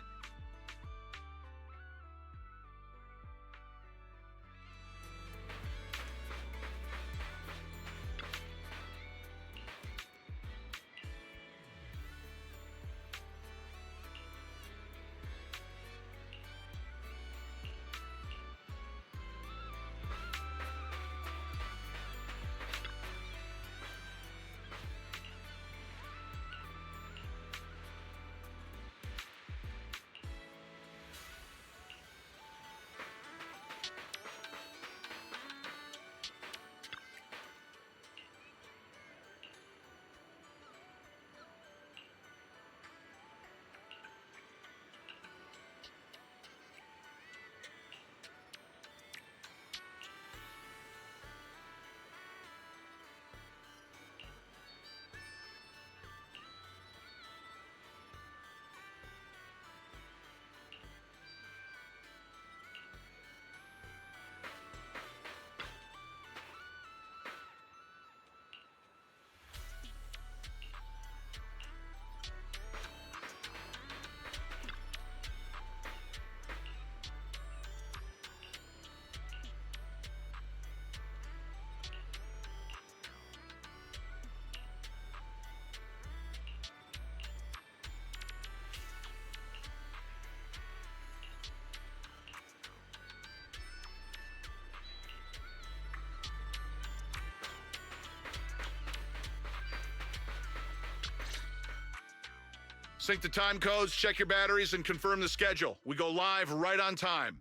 Sync the time codes, check your batteries, and confirm the schedule. We go live right on time.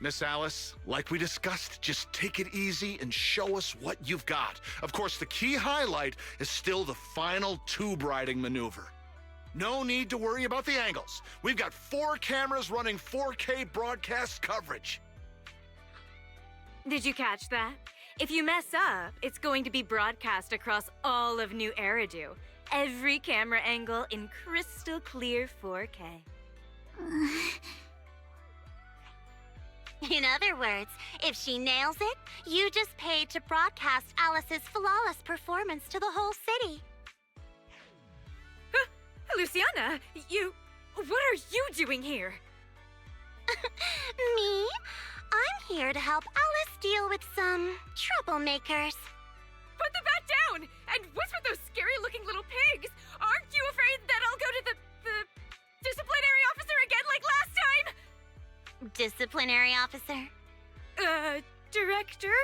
Miss Alice, like we discussed, just take it easy and show us what you've got. Of course, the key highlight is still the final tube riding maneuver. No need to worry about the angles. We've got 4 cameras running 4K broadcast coverage. Did you catch that? If you mess up, it's going to be broadcast across all of New Eridu. Every camera angle in crystal clear 4K. In other words, if she nails it, you just paid to broadcast Alice's flawless performance to the whole city. Luciana, what are you doing here? Me? I'm here to help Alice deal with some troublemakers. Put the bat down! And what's with those scary-looking little pigs? Aren't you afraid that I'll go to the disciplinary officer again like last time? Disciplinary officer? Director?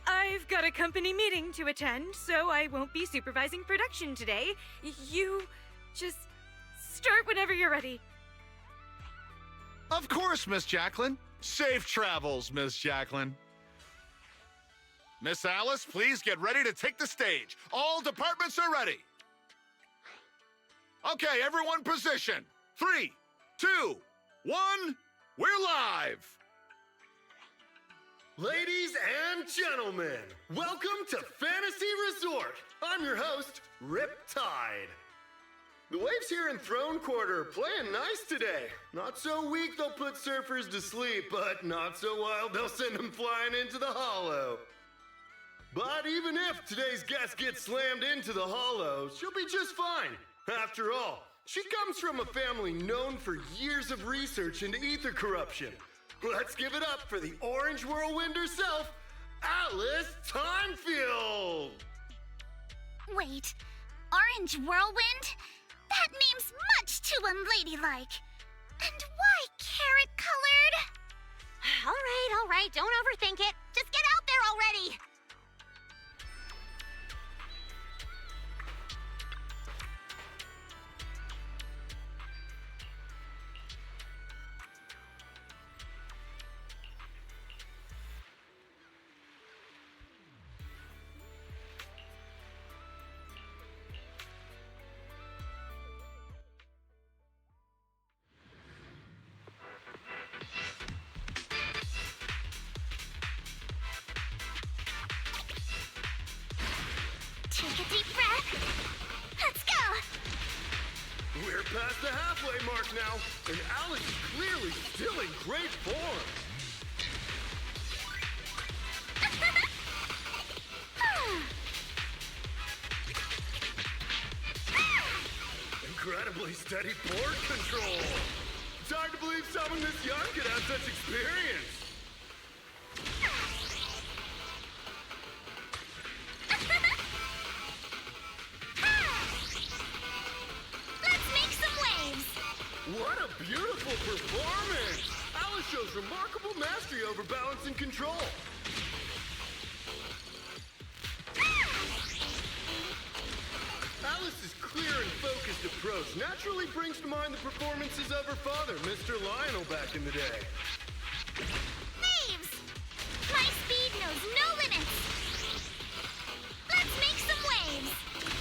I've got a company meeting to attend, so I won't be supervising production today. You just start whenever you're ready. Of course, Miss Jacqueline. Safe travels, Miss Jacqueline. Miss Alice, please get ready to take the stage. All departments are ready. Okay, everyone position. 3, 2, 1, we're live. Ladies and gentlemen, welcome to Fantasy Resort. I'm your host, Riptide. The waves here in Throne Quarter are playing nice today. Not so weak they'll put surfers to sleep, but not so wild they'll send them flying into the hollow. But even if today's guest gets slammed into the hollow, she'll be just fine. After all, she comes from a family known for years of research into ether corruption. Let's give it up for the Orange Whirlwind herself, Alice Timefield! Wait, Orange Whirlwind? That name's much too unladylike. And why carrot-colored? All right, don't overthink it. Just get out there already. Take a deep breath. Let's go! We're past the halfway mark now, and Alice is clearly still in great form. Incredibly steady board control. It's hard to believe someone this young could have such experience. Let's make some waves! What a beautiful performance! Alice shows remarkable mastery over balance and control. Alice's clear and focused approach naturally brings to mind the performances of her father, Mr. Lionel, back in the day. Waves! My speed knows no limits! Let's make some waves!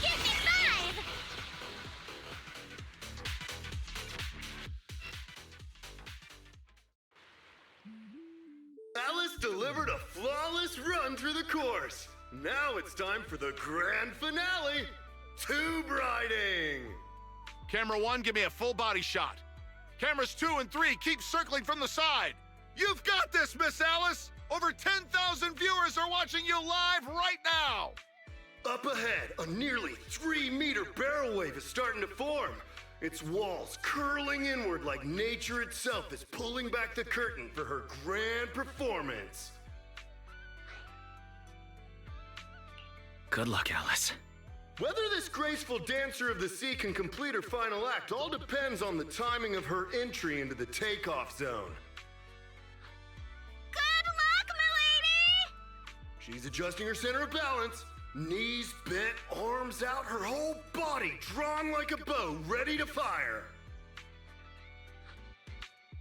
Give me 5! Alice delivered a flawless run through the course. Now it's time for the grand finale, tube riding. Camera 1, give me a full body shot. Cameras 2 and 3, keep circling from the side. You've got this, Miss Alice. Over 10,000 viewers are watching you live right now. Up ahead, a nearly 3-meter barrel wave is starting to form. Its walls curling inward like nature itself is pulling back the curtain for her grand performance. Good luck, Alice. Whether this graceful dancer of the sea can complete her final act all depends on the timing of her entry into the takeoff zone. Good luck, milady! She's adjusting her center of balance. Knees bent, arms out, her whole body drawn like a bow, ready to fire.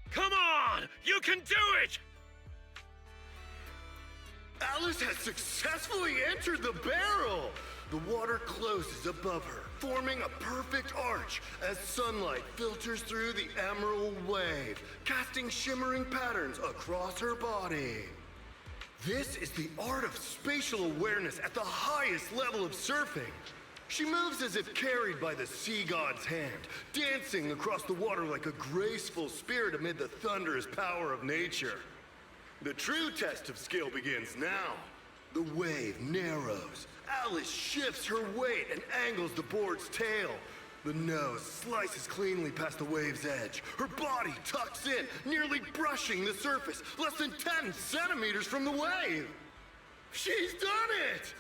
Come on! You can do it! Alice has successfully entered the barrel. The water closes above her, forming a perfect arch as sunlight filters through the emerald wave, casting shimmering patterns across her body. This is the art of spatial awareness at the highest level of surfing. She moves as if carried by the sea god's hand, dancing across the water like a graceful spirit amid the thunderous power of nature. The true test of skill begins now. The wave narrows. Alice shifts her weight and angles the board's tail. The nose slices cleanly past the wave's edge. Her body tucks in, nearly brushing the surface, less than 10 centimeters from the wave. She's done it!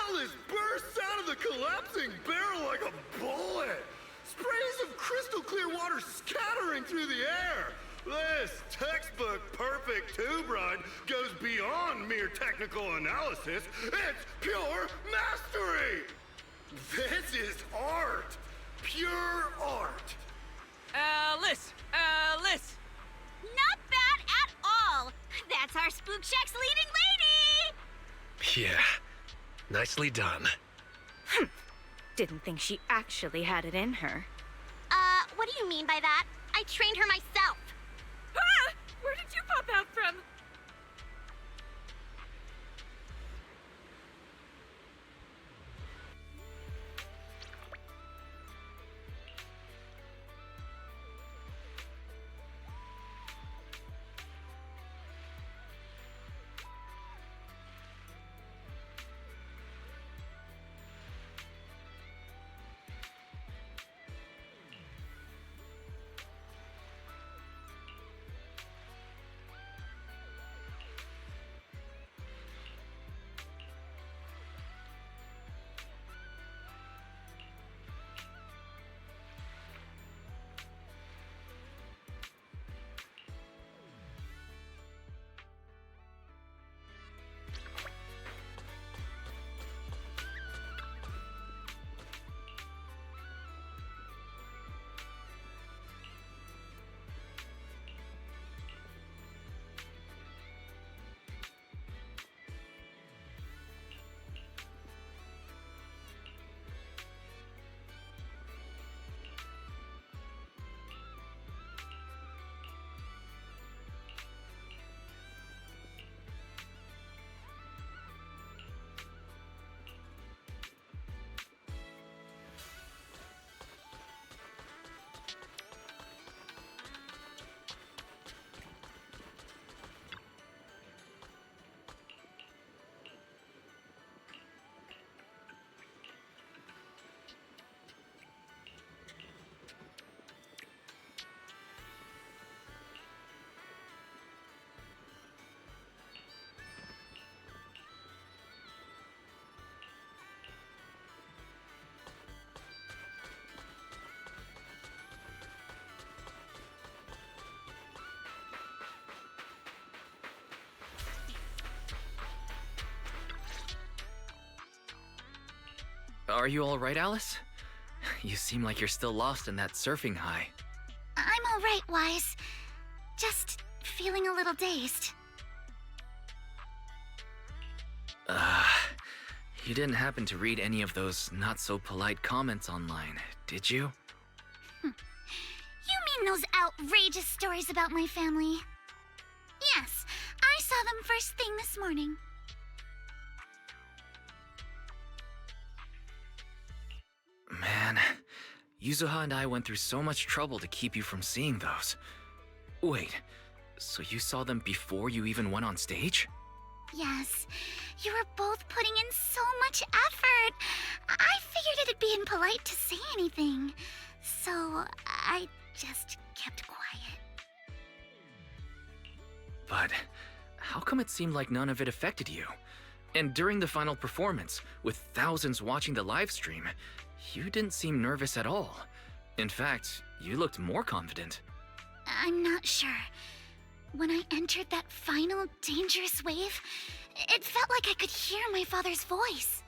Alice bursts out of the collapsing barrel like a bullet. Sprays of crystal clear water scattering through the air. This textbook perfect tube ride goes beyond mere technical analysis. It's pure mastery. This is art. Pure art. Alice! Alice! Not bad at all. That's our Spook Shack's leading lady. Yeah. Nicely done. Didn't think she actually had it in her. What do you mean by that? I trained her myself. Ah! Where did you pop out from? Are you all right, Alice? You seem like you're still lost in that surfing high. I'm all right, Wise. Just feeling a little dazed. You didn't happen to read any of those not-so-polite comments online, did you? You mean those outrageous stories about my family? Yes, I saw them first thing this morning. Man, Yuzuha and I went through so much trouble to keep you from seeing those. Wait, so you saw them before you even went on stage? Yes, you were both putting in so much effort. I figured it'd be impolite to say anything, so I just kept quiet. But how come it seemed like none of it affected you? And during the final performance, with thousands watching the live stream, you didn't seem nervous at all. In fact, you looked more confident. I'm not sure. When I entered that final dangerous wave, it felt like I could hear my father's voice.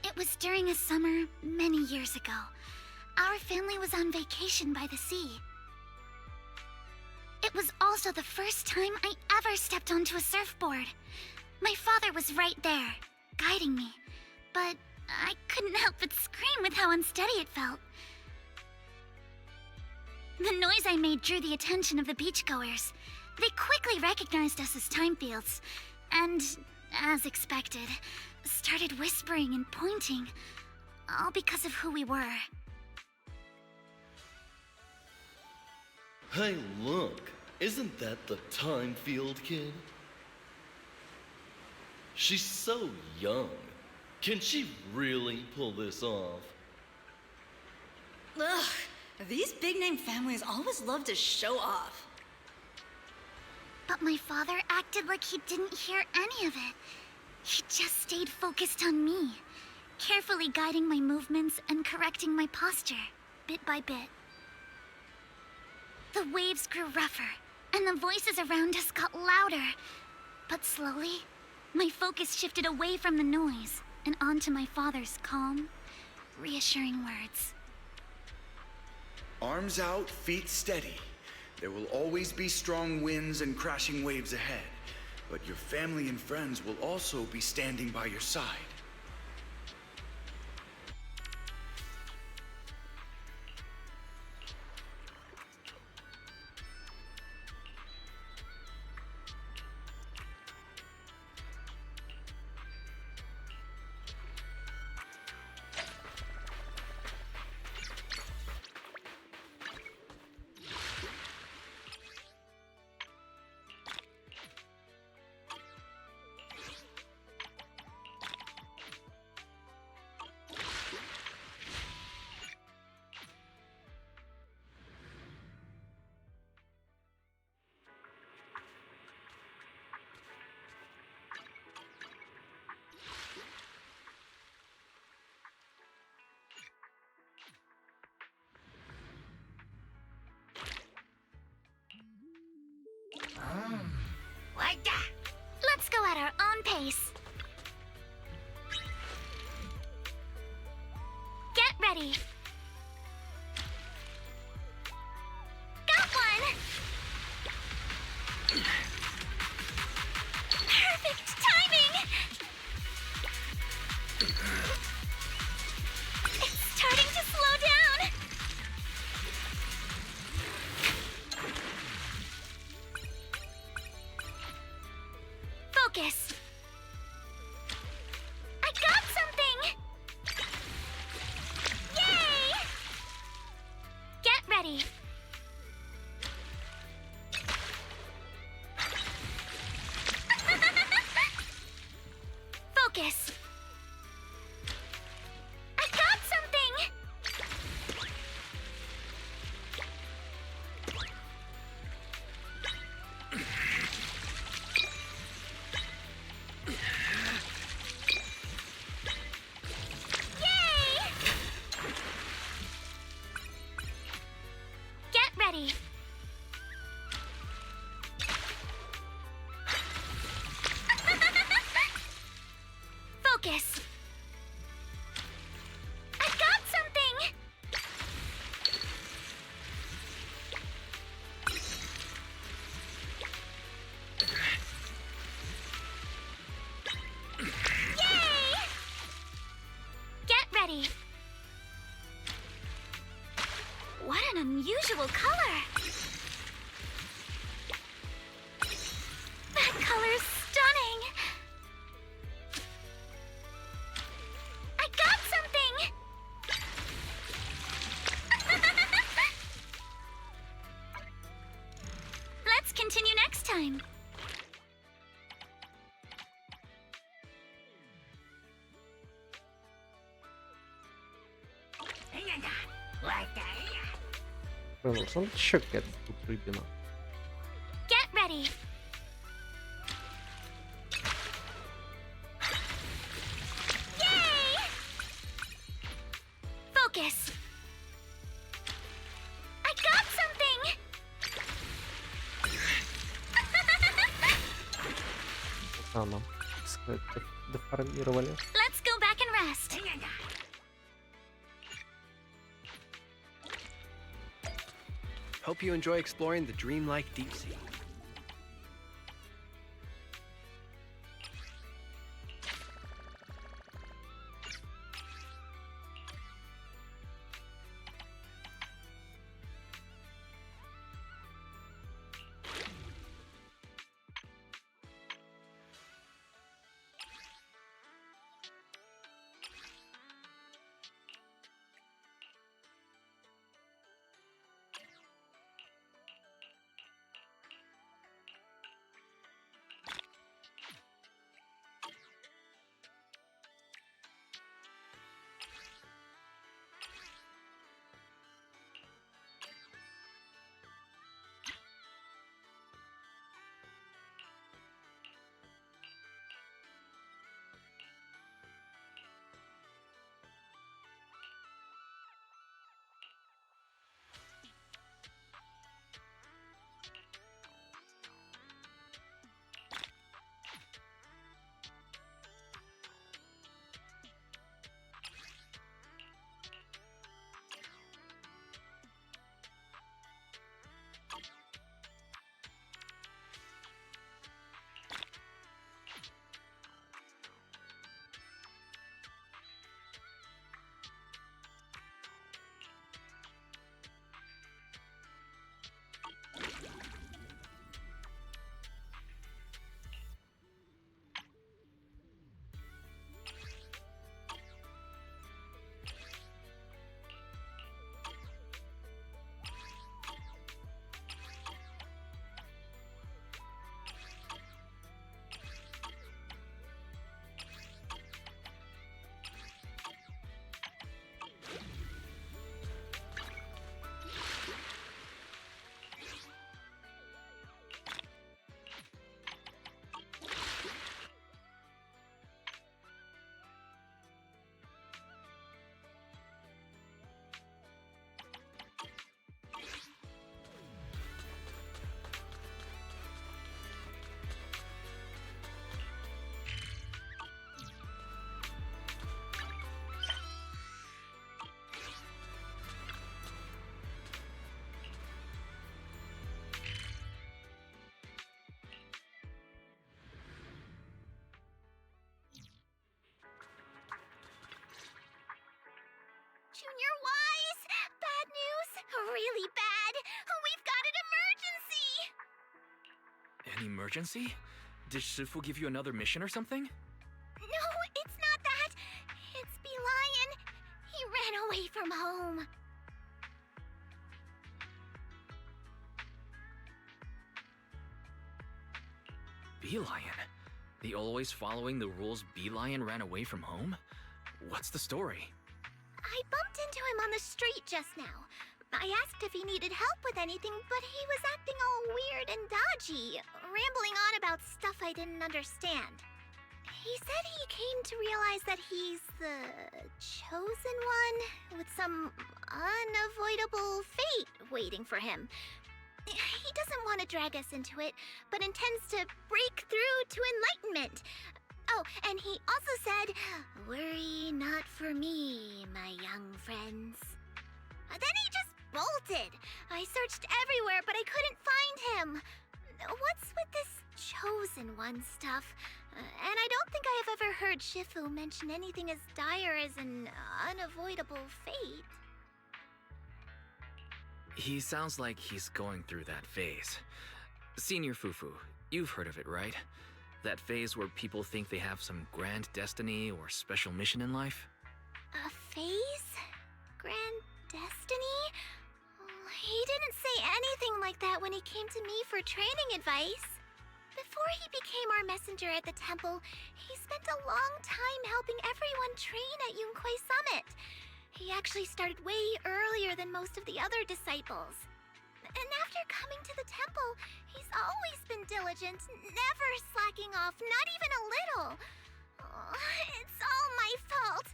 It was during a summer many years ago. Our family was on vacation by the sea. It was also the first time I ever stepped onto a surfboard. My father was right there, guiding me, but I couldn't help but scream with how unsteady it felt. The noise I made drew the attention of the beachgoers. They quickly recognized us as time fields, and, as expected, started whispering and pointing, all because of who we were. Hey, look. Isn't that the Time Field kid? She's so young. Can she really pull this off? Ugh, these big-name families always love to show off. But my father acted like he didn't hear any of it. He just stayed focused on me, carefully guiding my movements and correcting my posture, bit by bit. The waves grew rougher, and the voices around us got louder. But slowly, my focus shifted away from the noise and onto my father's calm, reassuring words. Arms out, feet steady. There will always be strong winds and crashing waves ahead, but your family and friends will also be standing by your side. Let's go at our own pace. Get ready. Got one! Perfect timing! It's starting to slow down! Focus! I got something! Yay! Get ready! Focus! I got something! Yay! Get ready! Focus! I got something! Yay! Get ready! What an unusual color! That color's stunning! I got something! Let's continue next time. Должна быть еще какая-то тут рыбина. Get ready. Yay! Focus. I got something. Она, так сказать, деформировали. Let's go back and rest. Hope you enjoy exploring the dreamlike deep sea. An emergency? Did Shifu give you another mission or something? No, it's not that. It's Bee Lion. He ran away from home. Bee Lion? The always following the rules Bee Lion ran away from home? What's the story? I bumped into him on the street just now. I asked if he needed help with anything, but he was acting all weird and dodgy, rambling on about stuff I didn't understand. He said he came to realize that he's the chosen one, with some unavoidable fate waiting for him. He doesn't want to drag us into it, but intends to break through to enlightenment. Oh, and he also said, "Worry not for me, my young friends." Then he just bolted. I searched everywhere, but I couldn't find him. What's with this chosen one stuff? And I don't think I have ever heard Shifu mention anything as dire as an unavoidable fate. He sounds like he's going through that phase. Senior Fufu, you've heard of it, right? That phase where people think they have some grand destiny or special mission in life? A phase? Grand destiny? He didn't say anything like that when he came to me for training advice. Before he became our messenger at the temple, he spent a long time helping everyone train at Yunkwei Summit. He actually started way earlier than most of the other disciples. And after coming to the temple, he's always been diligent, never slacking off, not even a little. It's all my fault.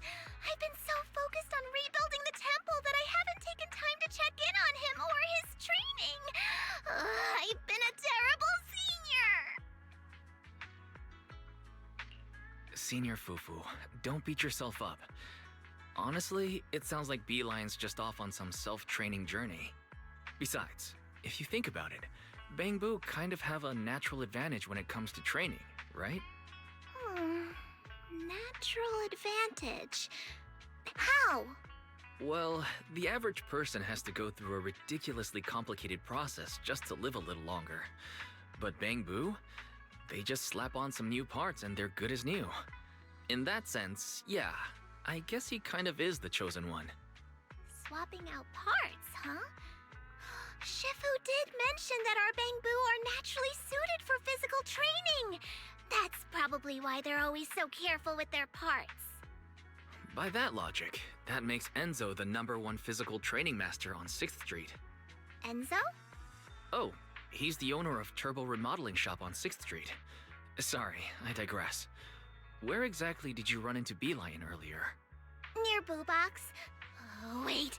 I've been so focused on rebuilding the temple that I haven't taken time to check in on him or his training. I've been a terrible senior. Senior Fufu, don't beat yourself up. Honestly, it sounds like Bee Lion's just off on some self-training journey. Besides, if you think about it, Bangbu kind of have a natural advantage when it comes to training, right? Natural advantage. How? Well, the average person has to go through a ridiculously complicated process just to live a little longer. But Bangbu, they just slap on some new parts and they're good as new. In that sense, yeah, I guess he kind of is the chosen one. Swapping out parts, huh? Shifu did mention that our Bangbu are naturally suited for physical training. That's probably why they're always so careful with their parts. By that logic, that makes Enzo the #1 physical training master on 6th Street. Enzo? Oh, he's the owner of Turbo Remodeling Shop on 6th Street. Sorry, I digress. Where exactly did you run into Bee Lion earlier? Near Boo Box. Oh, wait.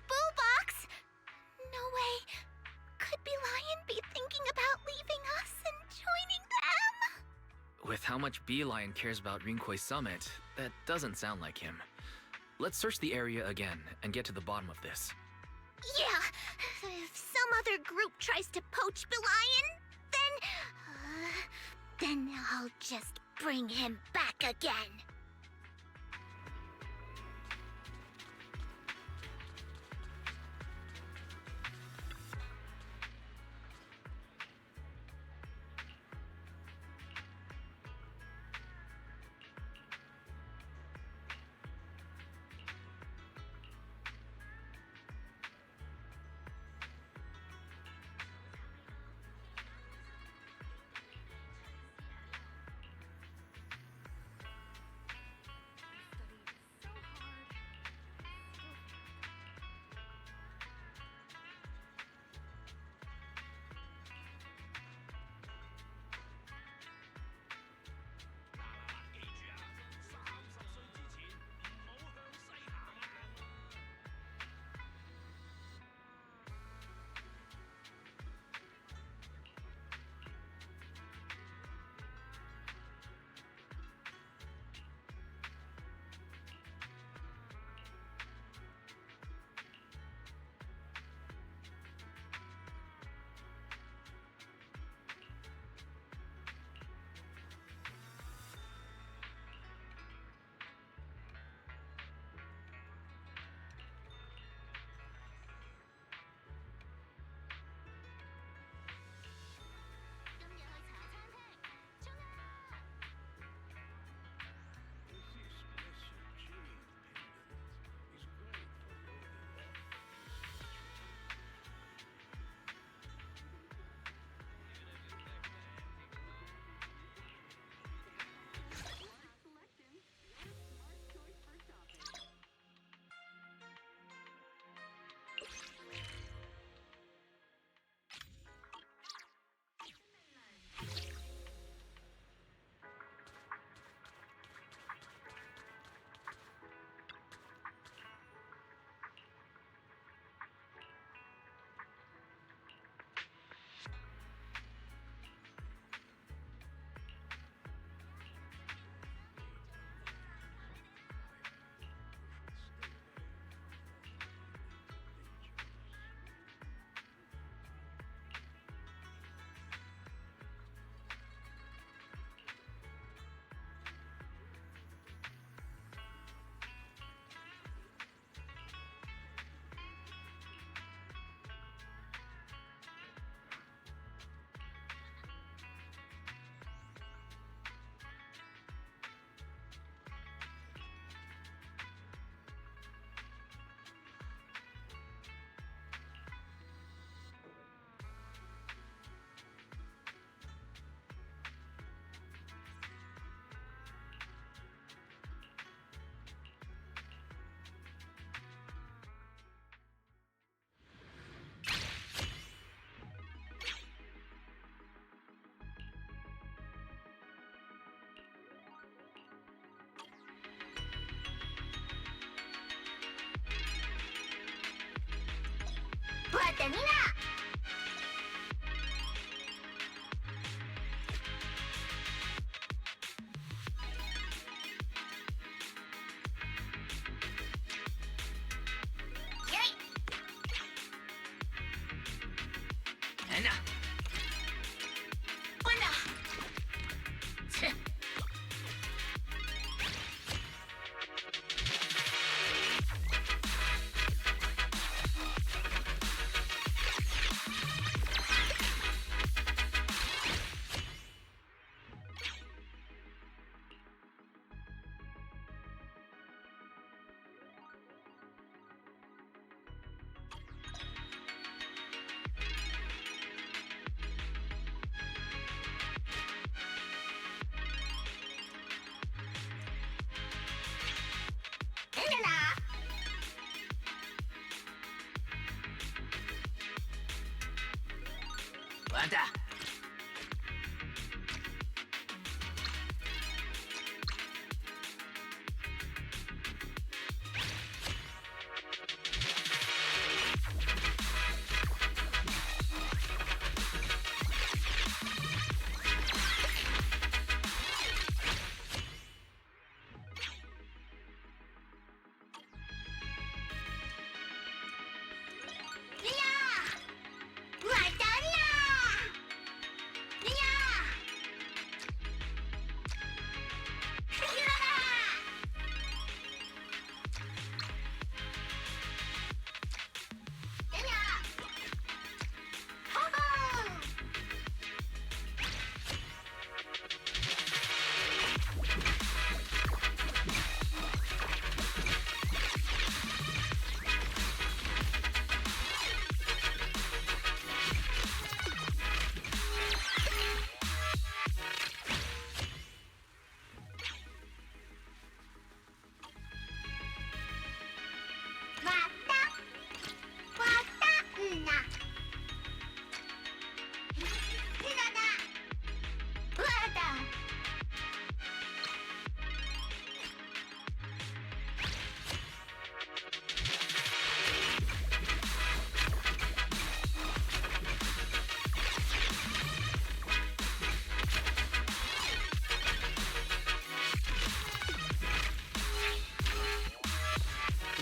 Boo Box? No way. Could Bee Lion be thinking about leaving us and joining them? With how much Bee Lion cares about Rinkwei Summit, that doesn't sound like him. Let's search the area again and get to the bottom of this. Yeah. If some other group tries to poach Bee Lion, then I'll just bring him back again.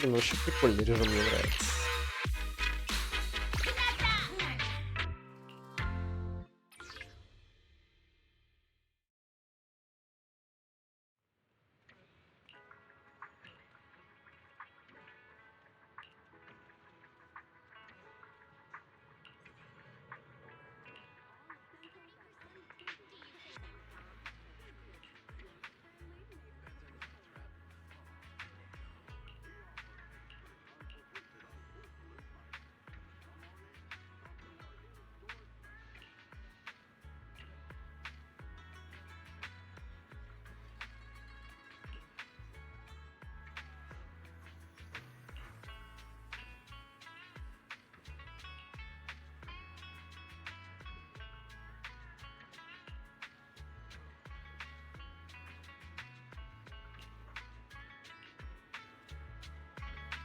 Блин, вообще прикольный режим, мне нравится.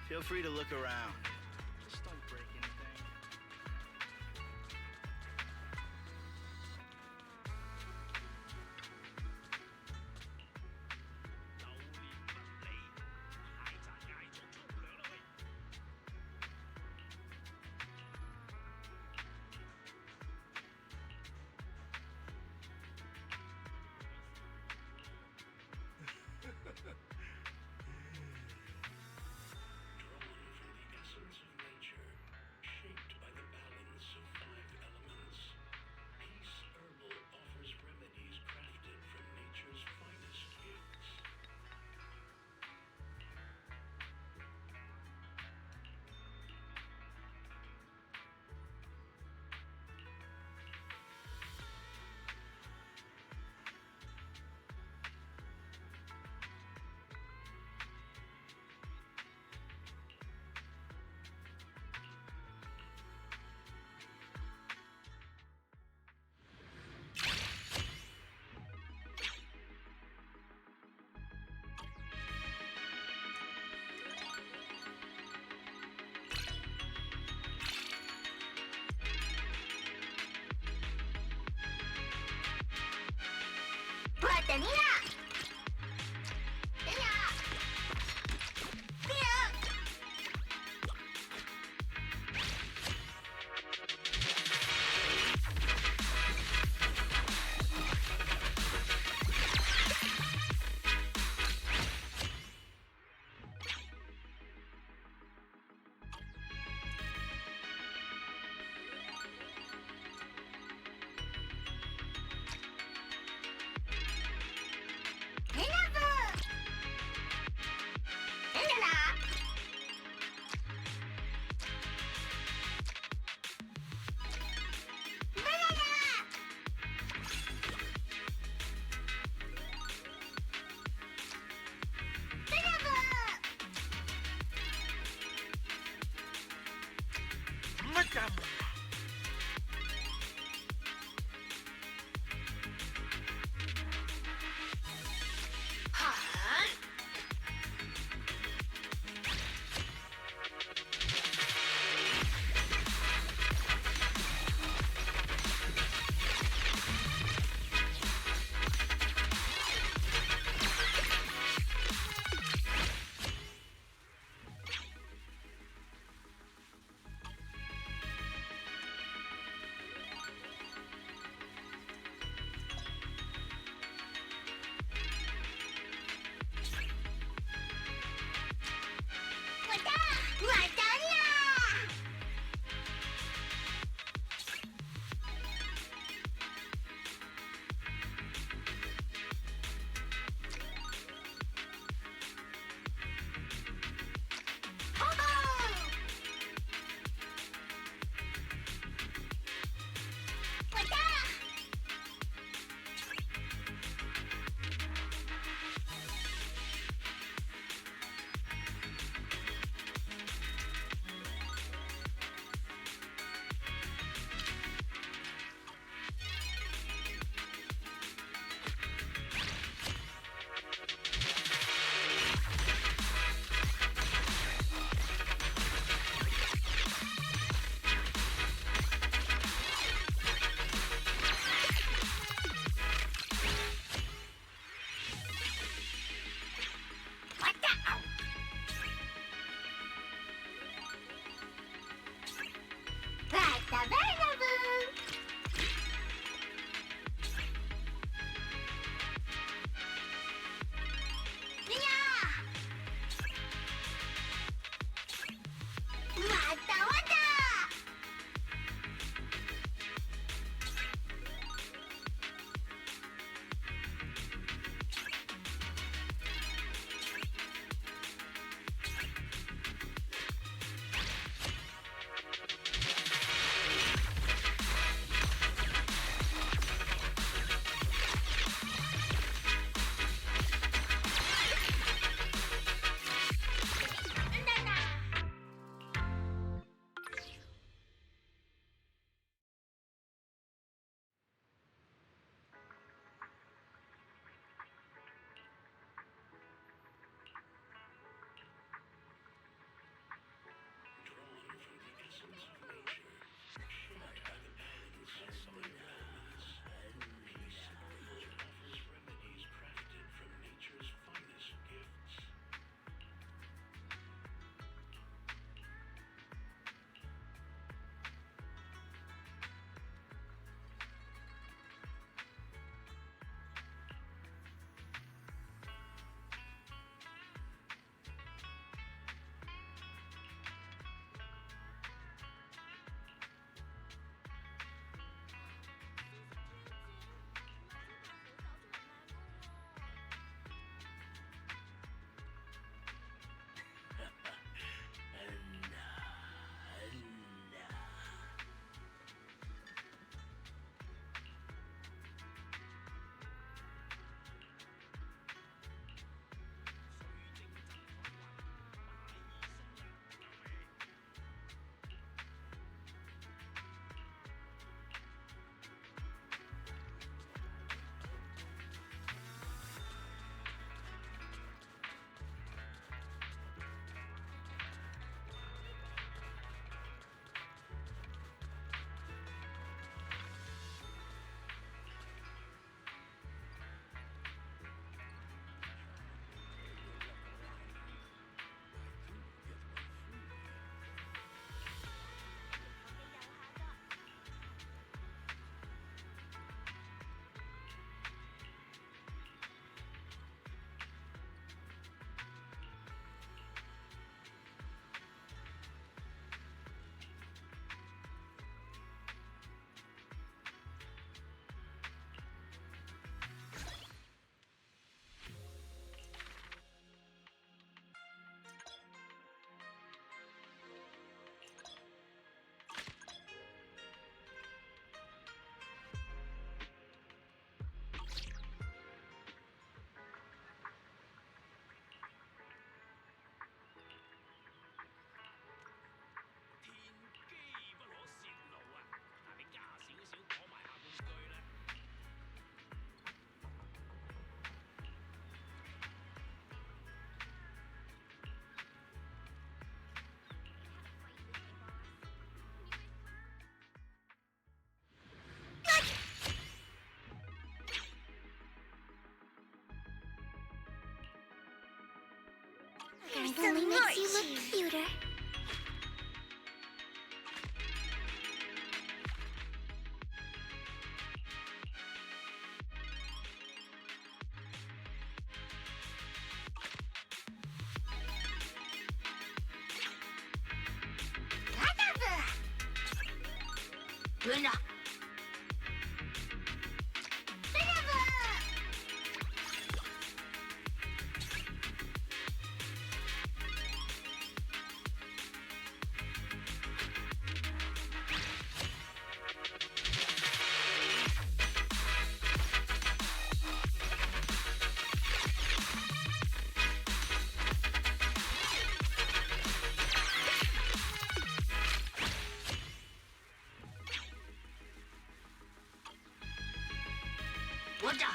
Feel free to look around. Just don't break anything. It only makes you look cuter. Luna. What the?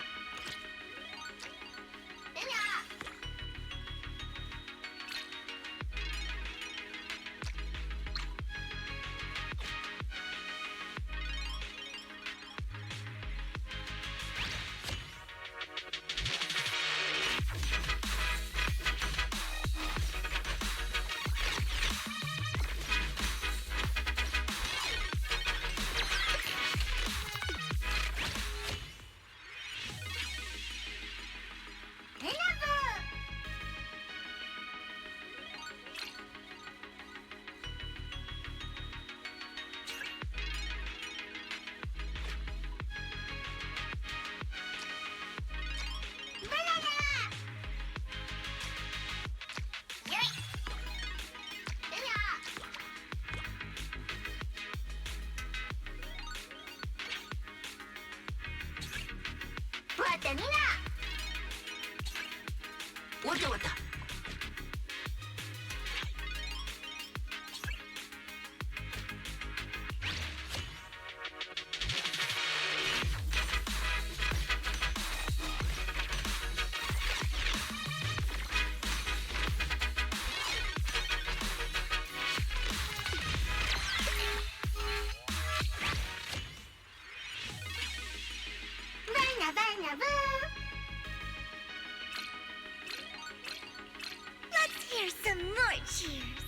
What the? Let's hear some more cheers.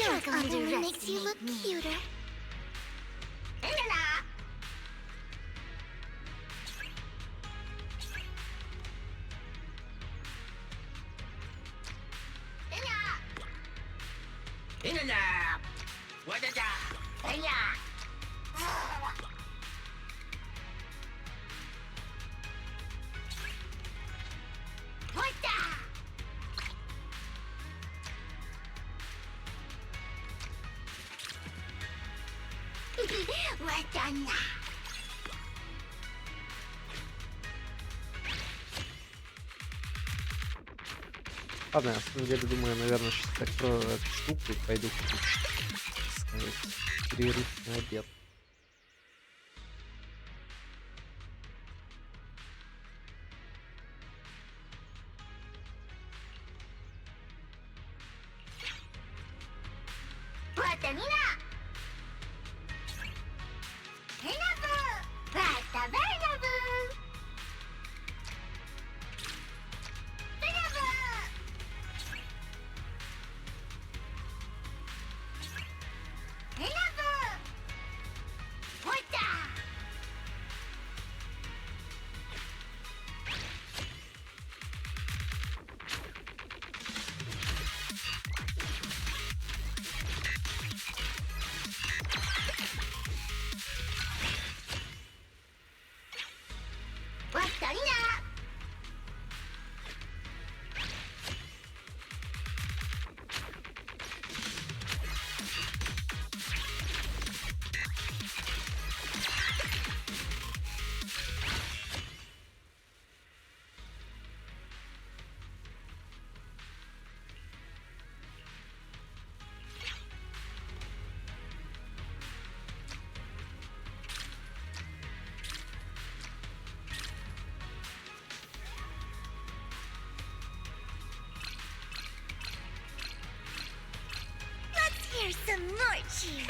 Don't underestimate makes you look cuter. Ладно, я на самом деле думаю, наверное, сейчас закрою эту штуку и пойду кушать, так сказать, перерыв на обед. Here's some more cheese.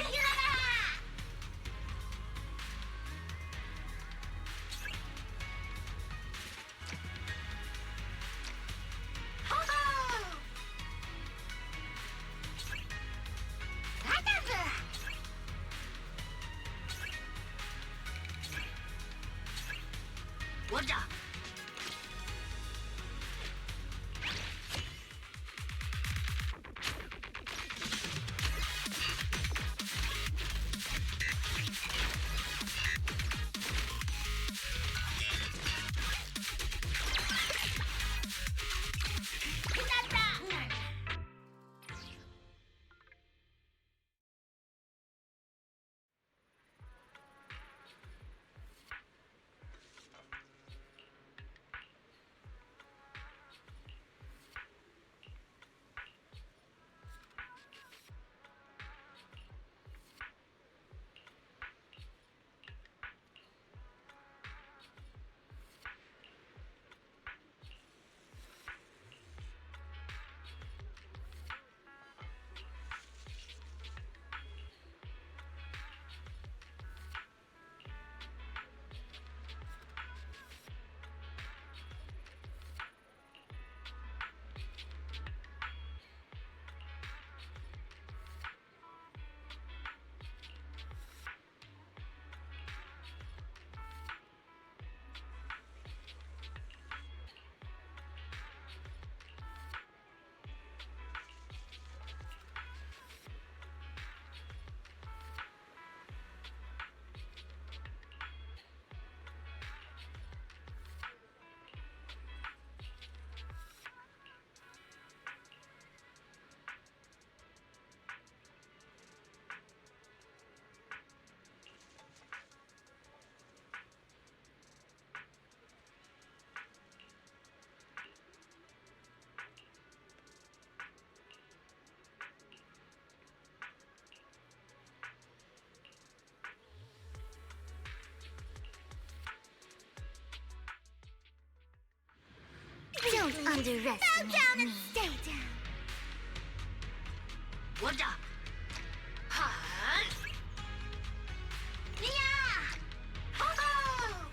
Don't underestimate me. Bow down and stay down. What's up? Huh? Yeah! Ho-ho!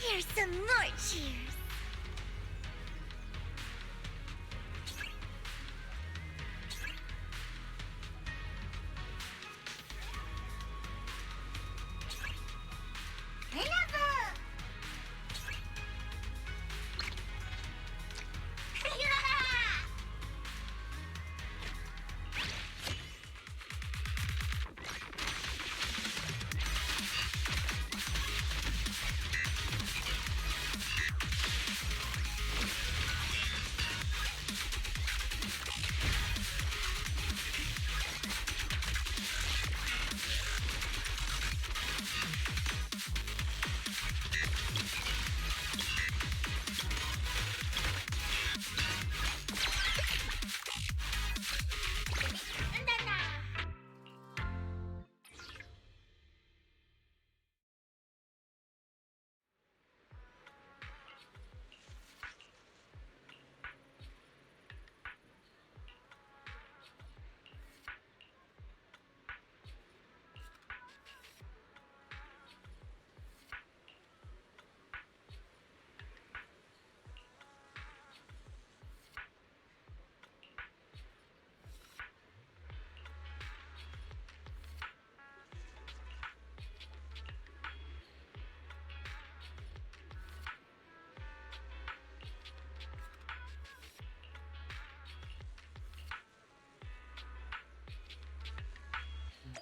Here's some more cheers.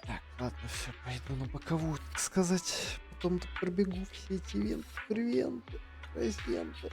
Так, ладно, все, пойду на боковую, так сказать. Потом пробегу все эти ивенты, хрювенты, презенты.